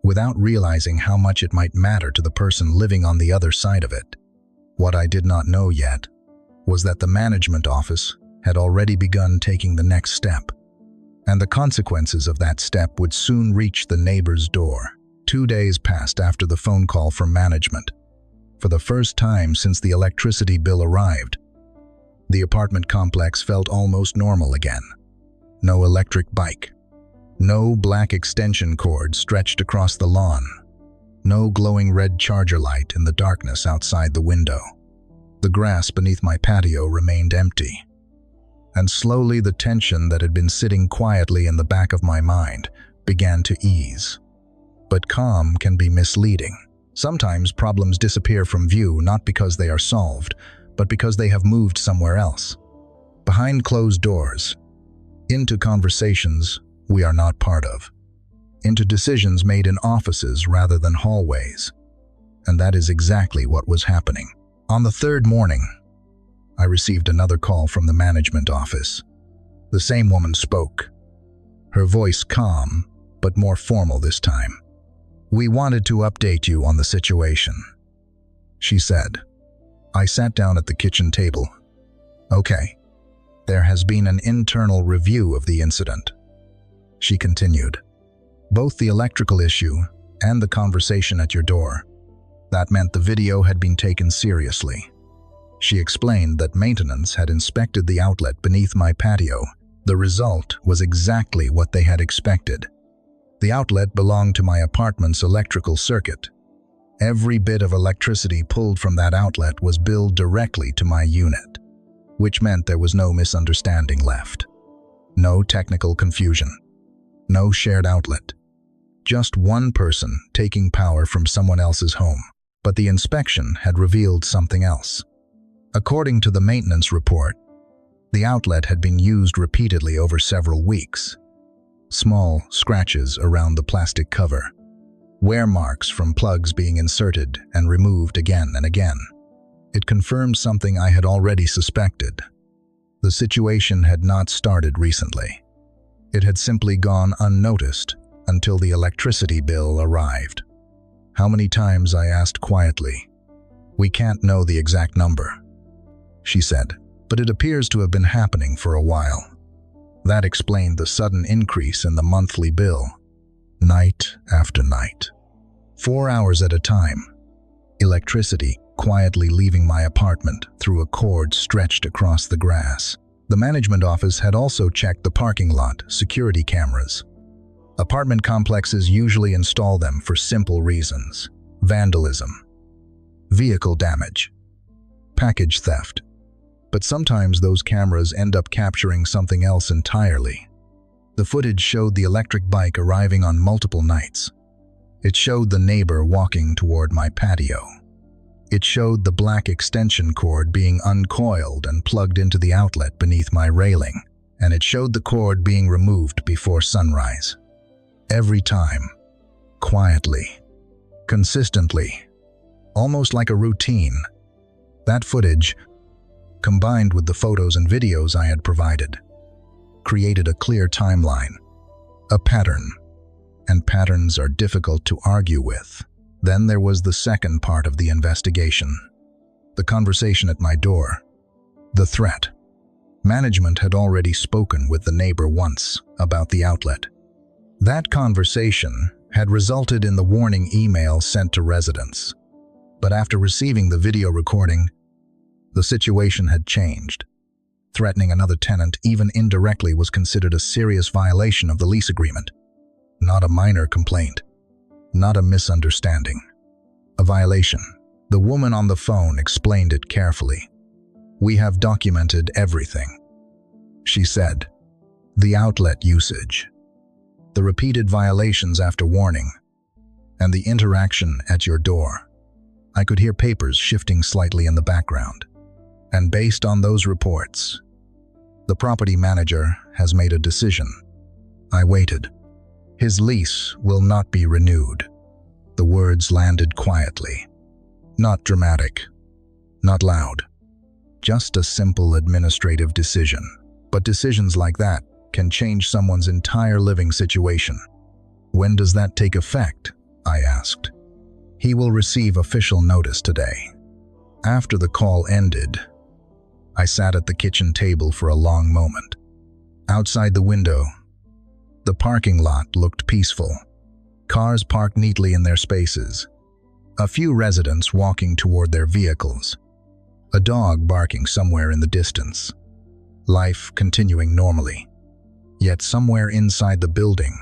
without realizing how much it might matter to the person living on the other side of it. What I did not know yet was that the management office had already begun taking the next step, and the consequences of that step would soon reach the neighbor's door. 2 days passed after the phone call from management. For the first time since the electricity bill arrived, the apartment complex felt almost normal again. No electric bike, no black extension cord stretched across the lawn, no glowing red charger light in the darkness outside the window. The grass beneath my patio remained empty, and slowly the tension that had been sitting quietly in the back of my mind began to ease. But calm can be misleading. Sometimes problems disappear from view not because they are solved, but because they have moved somewhere else. Behind closed doors, into conversations we are not part of, into decisions made in offices rather than hallways. And that is exactly what was happening. On the third morning, I received another call from the management office. The same woman spoke, her voice calm, but more formal this time. "We wanted to update you on the situation," she said. I sat down at the kitchen table. "Okay, there has been an internal review of the incident," she continued. "Both the electrical issue and the conversation at your door. That meant the video had been taken seriously." She explained that maintenance had inspected the outlet beneath my patio. The result was exactly what they had expected. The outlet belonged to my apartment's electrical circuit. Every bit of electricity pulled from that outlet was billed directly to my unit, which meant there was no misunderstanding left. No technical confusion. No shared outlet. Just one person taking power from someone else's home. But the inspection had revealed something else. According to the maintenance report, the outlet had been used repeatedly over several weeks. Small scratches around the plastic cover, wear marks from plugs being inserted and removed again and again. It confirmed something I had already suspected. The situation had not started recently. It had simply gone unnoticed until the electricity bill arrived. "How many times?" I asked quietly. "We can't know the exact number," she said, "but it appears to have been happening for a while." That explained the sudden increase in the monthly bill. Night after night, 4 hours at a time, electricity quietly leaving my apartment through a cord stretched across the grass. The management office had also checked the parking lot security cameras. Apartment complexes usually install them for simple reasons: vandalism, vehicle damage, package theft. But sometimes those cameras end up capturing something else entirely. The footage showed the electric bike arriving on multiple nights. It showed the neighbor walking toward my patio. It showed the black extension cord being uncoiled and plugged into the outlet beneath my railing. and it showed the cord being removed before sunrise. Every time, quietly, consistently, almost like a routine. That footage, combined with the photos and videos I had provided, created a clear timeline, a pattern, and patterns are difficult to argue with. Then there was the second part of the investigation, the conversation at my door, the threat. Management had already spoken with the neighbor once about the outlet. That conversation had resulted in the warning email sent to residents. But after receiving the video recording, the situation had changed. Threatening another tenant, even indirectly, was considered a serious violation of the lease agreement. Not a minor complaint, not a misunderstanding. A violation. The woman on the phone explained it carefully. "We have documented everything," she said. "The outlet usage, the repeated violations after warning, and the interaction at your door." I could hear papers shifting slightly in the background. "And based on those reports, the property manager has made a decision." I waited. "His lease will not be renewed." The words landed quietly. Not dramatic, not loud. Just a simple administrative decision. But decisions like that can change someone's entire living situation. "When does that take effect?" I asked. "He will receive official notice today." After the call ended, I sat at the kitchen table for a long moment. Outside the window, the parking lot looked peaceful. Cars parked neatly in their spaces. A few residents walking toward their vehicles. A dog barking somewhere in the distance. Life continuing normally. Yet somewhere inside the building,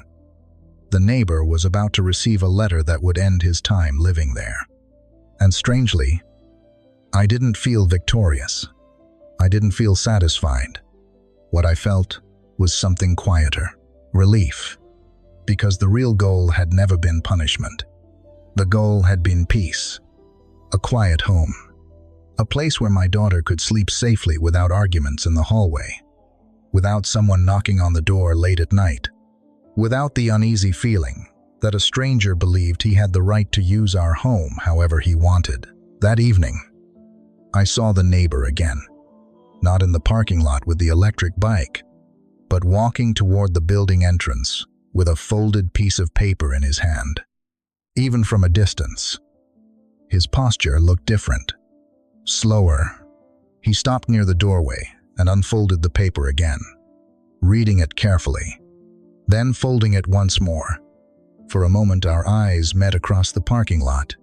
the neighbor was about to receive a letter that would end his time living there. And strangely, I didn't feel victorious. I didn't feel satisfied. What I felt was something quieter. Relief. Because the real goal had never been punishment. The goal had been peace. A quiet home. A place where my daughter could sleep safely without arguments in the hallway. Without someone knocking on the door late at night. Without the uneasy feeling that a stranger believed he had the right to use our home however he wanted. That evening, I saw the neighbor again. Not in the parking lot with the electric bike, but walking toward the building entrance with a folded piece of paper in his hand. Even from a distance, his posture looked different. Slower. He stopped near the doorway and unfolded the paper again, reading it carefully, then folding it once more. For a moment our eyes met across the parking lot.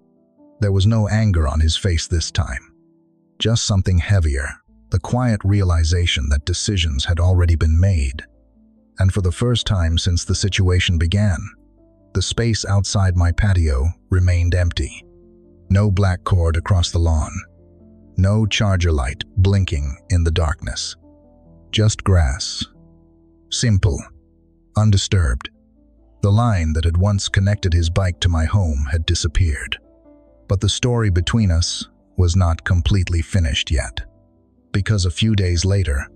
There was no anger on his face this time, just something heavier, the quiet realization that decisions had already been made. And for the first time since the situation began, the space outside my patio remained empty. No black cord across the lawn. No charger light blinking in the darkness. Just grass. Simple. Undisturbed. The line that had once connected his bike to my home had disappeared. But the story between us was not completely finished yet. Because a few days later,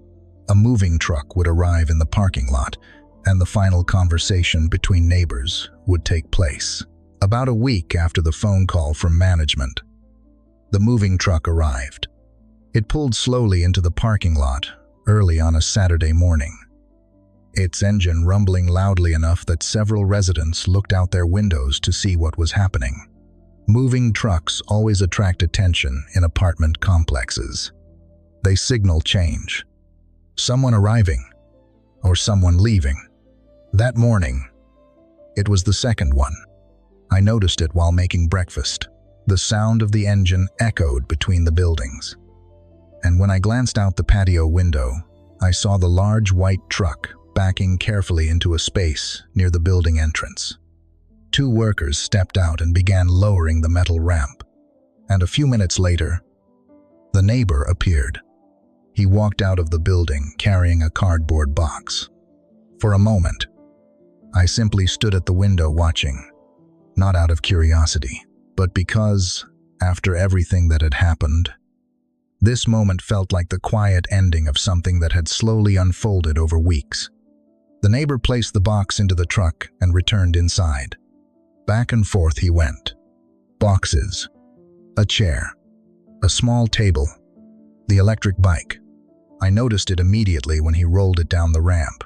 a moving truck would arrive in the parking lot and the final conversation between neighbors would take place. About a week after the phone call from management, the moving truck arrived. It pulled slowly into the parking lot early on a Saturday morning. Its engine rumbling loudly enough that several residents looked out their windows to see what was happening. Moving trucks always attract attention in apartment complexes. They signal change. Someone arriving or someone leaving. That morning, it was the second one. I noticed it while making breakfast. The sound of the engine echoed between the buildings. And when I glanced out the patio window, I saw the large white truck backing carefully into a space near the building entrance. Two workers stepped out and began lowering the metal ramp. And a few minutes later, the neighbor appeared. He walked out of the building carrying a cardboard box. For a moment, I simply stood at the window watching, not out of curiosity, but because, after everything that had happened, This moment felt like the quiet ending of something that had slowly unfolded over weeks. The neighbor placed the box into the truck and returned inside. Back and forth he went. Boxes, a chair, a small table, the electric bike. I noticed it immediately when he rolled it down the ramp.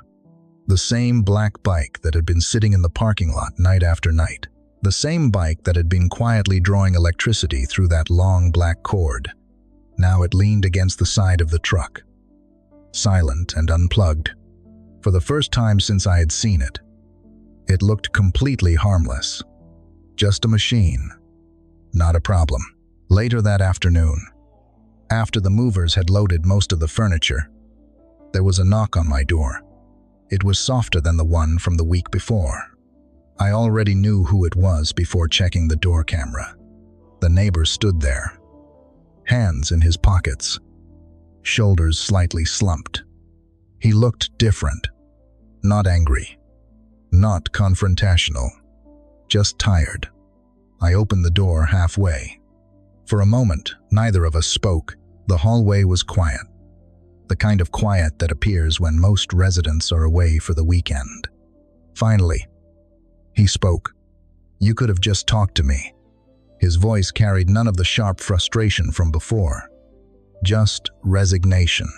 The same black bike that had been sitting in the parking lot night after night. The same bike that had been quietly drawing electricity through that long black cord. Now it leaned against the side of the truck, silent and unplugged. For the first time since I had seen it, it looked completely harmless. Just a machine, not a problem. Later that afternoon, after the movers had loaded most of the furniture, there was a knock on my door. It was softer than the one from the week before. I already knew who it was before checking the door camera. The neighbor stood there, hands in his pockets, shoulders slightly slumped. He looked different, not angry, not confrontational, just tired. I opened the door halfway. For a moment, neither of us spoke. The hallway was quiet, the kind of quiet that appears when most residents are away for the weekend. Finally, he spoke. "You could have just talked to me." His voice carried none of the sharp frustration from before, just resignation.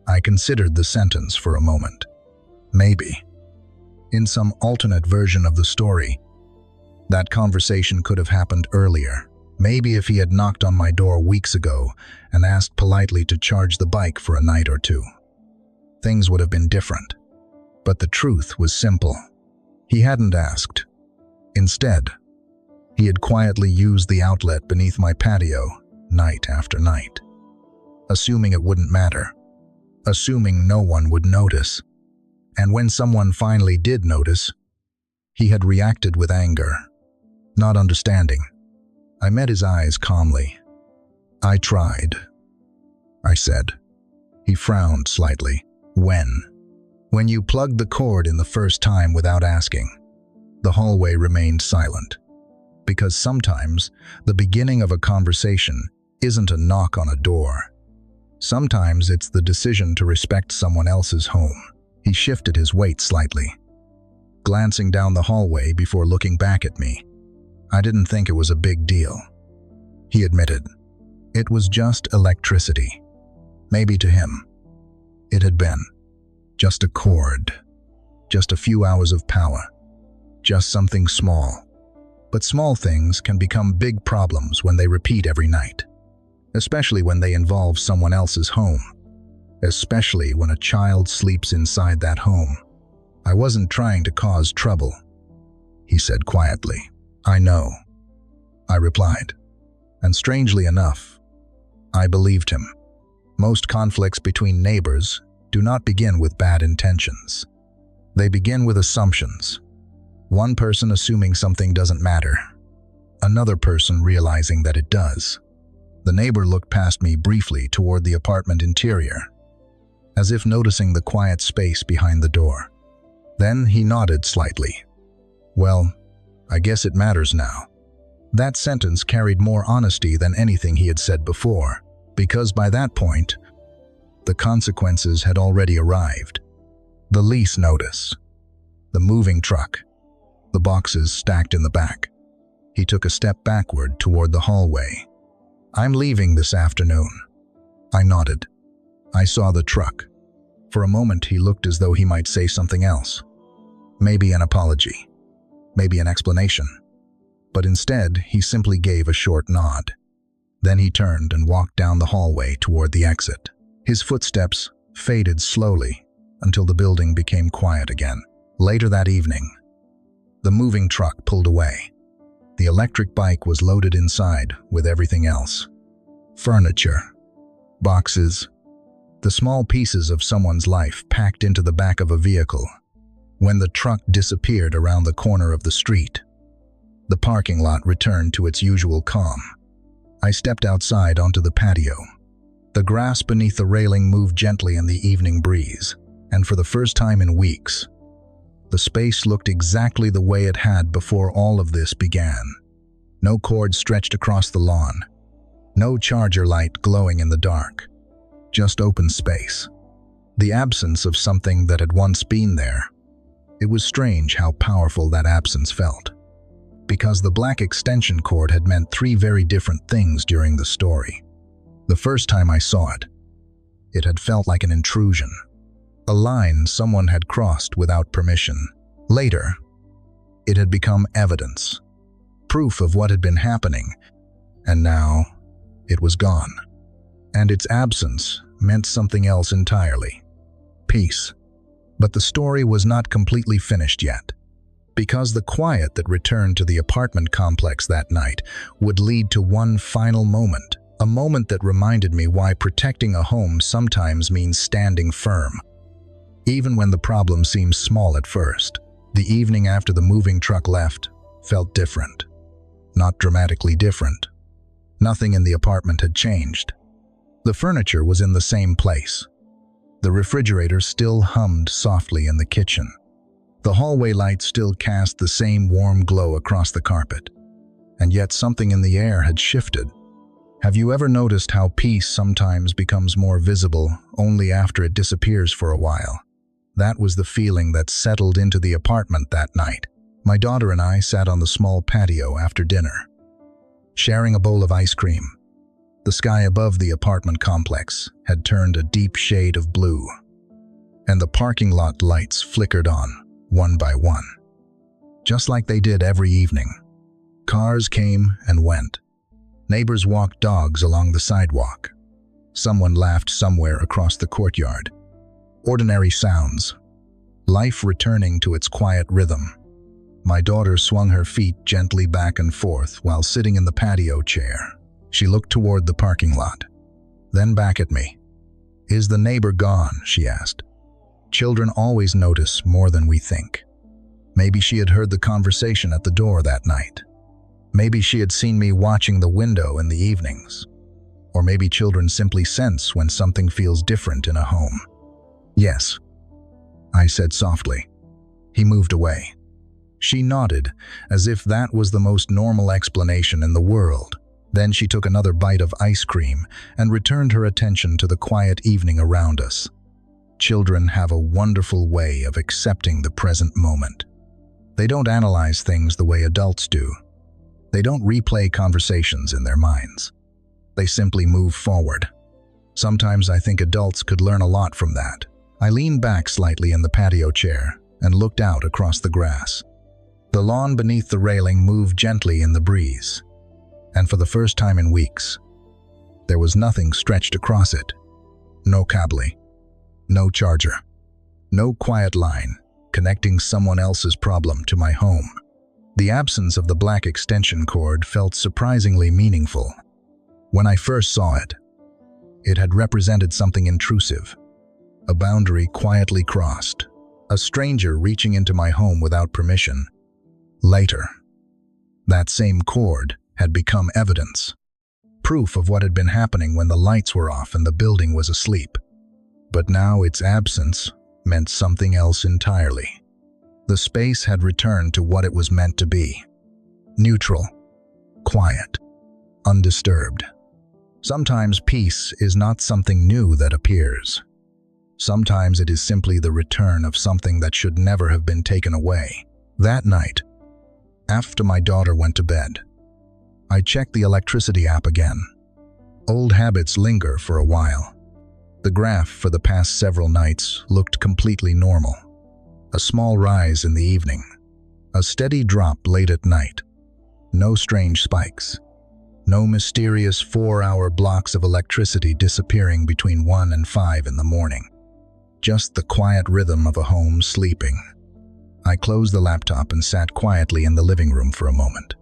I considered the sentence for a moment. Maybe, in some alternate version of the story, that conversation could have happened earlier. Maybe if he had knocked on my door weeks ago and asked politely to charge the bike for a night or two, things would have been different. But the truth was simple. He hadn't asked. Instead, he had quietly used the outlet beneath my patio night after night, assuming it wouldn't matter, assuming no one would notice. And when someone finally did notice, he had reacted with anger, not understanding. I met his eyes calmly. "I tried," I said. He frowned slightly. "When?" "When you plugged the cord in the first time without asking." The hallway remained silent, because sometimes the beginning of a conversation isn't a knock on a door. Sometimes it's the decision to respect someone else's home. He shifted his weight slightly, glancing down the hallway before looking back at me. I didn't think it was a big deal, he admitted. It was just electricity. Maybe to him, it had been just a cord, just a few hours of power, just something small. But small things can become big problems when they repeat every night, especially when they involve someone else's home, especially when a child sleeps inside that home. "I wasn't trying to cause trouble," he said quietly. "I know," I replied. And strangely enough, I believed him. Most conflicts between neighbors do not begin with bad intentions. They begin with assumptions. One person assuming something doesn't matter, another person realizing that it does. The neighbor looked past me briefly toward the apartment interior, as if noticing the quiet space behind the door. Then he nodded slightly. "Well, I guess it matters now." That sentence carried more honesty than anything he had said before, because by that point, the consequences had already arrived. The lease notice, the moving truck, the boxes stacked in the back. He took a step backward toward the hallway. "I'm leaving this afternoon." I nodded. I saw the truck. For a moment he looked as though he might say something else. Maybe an apology. Maybe an explanation. But instead, he simply gave a short nod. Then he turned and walked down the hallway toward the exit. His footsteps faded slowly until the building became quiet again. Later that evening, the moving truck pulled away. The electric bike was loaded inside with everything else. Furniture, boxes, the small pieces of someone's life packed into the back of a vehicle. When the truck disappeared around the corner of the street, the parking lot returned to its usual calm. I stepped outside onto the patio. The grass beneath the railing moved gently in the evening breeze, and for the first time in weeks, the space looked exactly the way it had before all of this began. No cord stretched across the lawn. No charger light glowing in the dark, just open space. The absence of something that had once been there. It was strange how powerful that absence felt, because the black extension cord had meant three very different things during the story. The first time I saw it, it had felt like an intrusion, a line someone had crossed without permission. Later, it had become evidence, proof of what had been happening, and now it was gone. And its absence meant something else entirely. Peace. But the story was not completely finished yet, because the quiet that returned to the apartment complex that night would lead to one final moment, a moment that reminded me why protecting a home sometimes means standing firm. Even when the problem seems small at first, the evening after the moving truck left felt different. Not dramatically different. Nothing in the apartment had changed. The furniture was in the same place. The refrigerator still hummed softly in the kitchen. The hallway light still cast the same warm glow across the carpet. And yet something in the air had shifted. Have you ever noticed how peace sometimes becomes more visible only after it disappears for a while? That was the feeling that settled into the apartment that night. My daughter and I sat on the small patio after dinner, sharing a bowl of ice cream. The sky above the apartment complex had turned a deep shade of blue, and the parking lot lights flickered on, one by one, just like they did every evening. Cars came and went. Neighbors walked dogs along the sidewalk. Someone laughed somewhere across the courtyard. Ordinary sounds, life returning to its quiet rhythm. My daughter swung her feet gently back and forth while sitting in the patio chair. She looked toward the parking lot, then back at me. "Is the neighbor gone?" she asked. Children always notice more than we think. Maybe she had heard the conversation at the door that night. Maybe she had seen me watching the window in the evenings. Or maybe children simply sense when something feels different in a home. "Yes," I said softly. He moved away. She nodded, as if that was the most normal explanation in the world. Then she took another bite of ice cream and returned her attention to the quiet evening around us. Children have a wonderful way of accepting the present moment. They don't analyze things the way adults do. They don't replay conversations in their minds. They simply move forward. Sometimes I think adults could learn a lot from that. I leaned back slightly in the patio chair and looked out across the grass. The lawn beneath the railing moved gently in the breeze, and for the first time in weeks, there was nothing stretched across it. No cable, no charger, no quiet line connecting someone else's problem to my home. The absence of the black extension cord felt surprisingly meaningful. When I first saw it, it had represented something intrusive, a boundary quietly crossed, a stranger reaching into my home without permission. Later, that same cord had become evidence, proof of what had been happening when the lights were off and the building was asleep. But now its absence meant something else entirely. The space had returned to what it was meant to be: neutral, quiet, undisturbed. Sometimes peace is not something new that appears. Sometimes it is simply the return of something that should never have been taken away. That night, after my daughter went to bed, I checked the electricity app again. Old habits linger for a while. The graph for the past several nights looked completely normal. A small rise in the evening, a steady drop late at night. No strange spikes. No mysterious 4-hour blocks of electricity disappearing between 1 and 5 in the morning. Just the quiet rhythm of a home sleeping. I closed the laptop and sat quietly in the living room for a moment.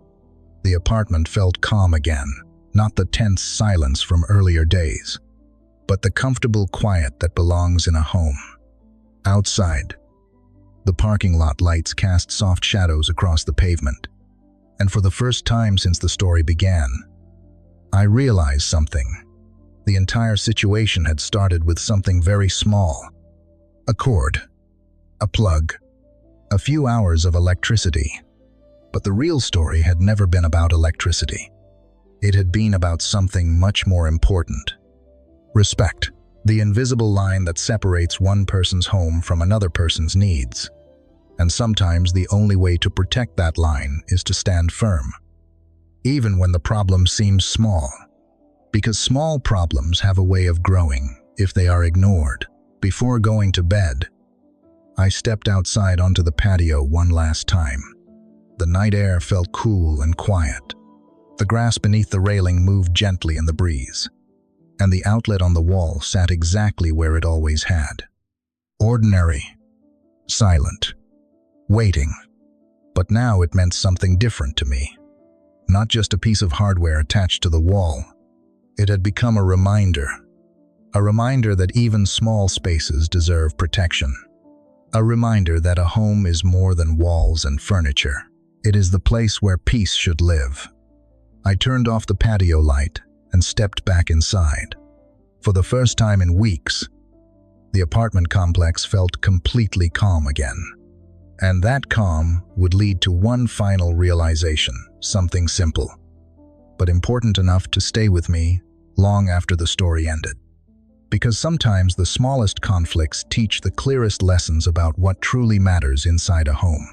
The apartment felt calm again, not the tense silence from earlier days, but the comfortable quiet that belongs in a home. Outside, the parking lot lights cast soft shadows across the pavement, and for the first time since the story began, I realized something. The entire situation had started with something very small. A cord, a plug, a few hours of electricity. But the real story had never been about electricity. It had been about something much more important. Respect, the invisible line that separates one person's home from another person's needs. And sometimes the only way to protect that line is to stand firm, even when the problem seems small. Because small problems have a way of growing if they are ignored. Before going to bed, I stepped outside onto the patio one last time. The night air felt cool and quiet. The grass beneath the railing moved gently in the breeze, and the outlet on the wall sat exactly where it always had. Ordinary, silent, waiting. But now it meant something different to me. Not just a piece of hardware attached to the wall. It had become a reminder that even small spaces deserve protection. A reminder that a home is more than walls and furniture. It is the place where peace should live. I turned off the patio light and stepped back inside. For the first time in weeks, the apartment complex felt completely calm again. And that calm would lead to one final realization, something simple, but important enough to stay with me long after the story ended. Because sometimes the smallest conflicts teach the clearest lessons about what truly matters inside a home.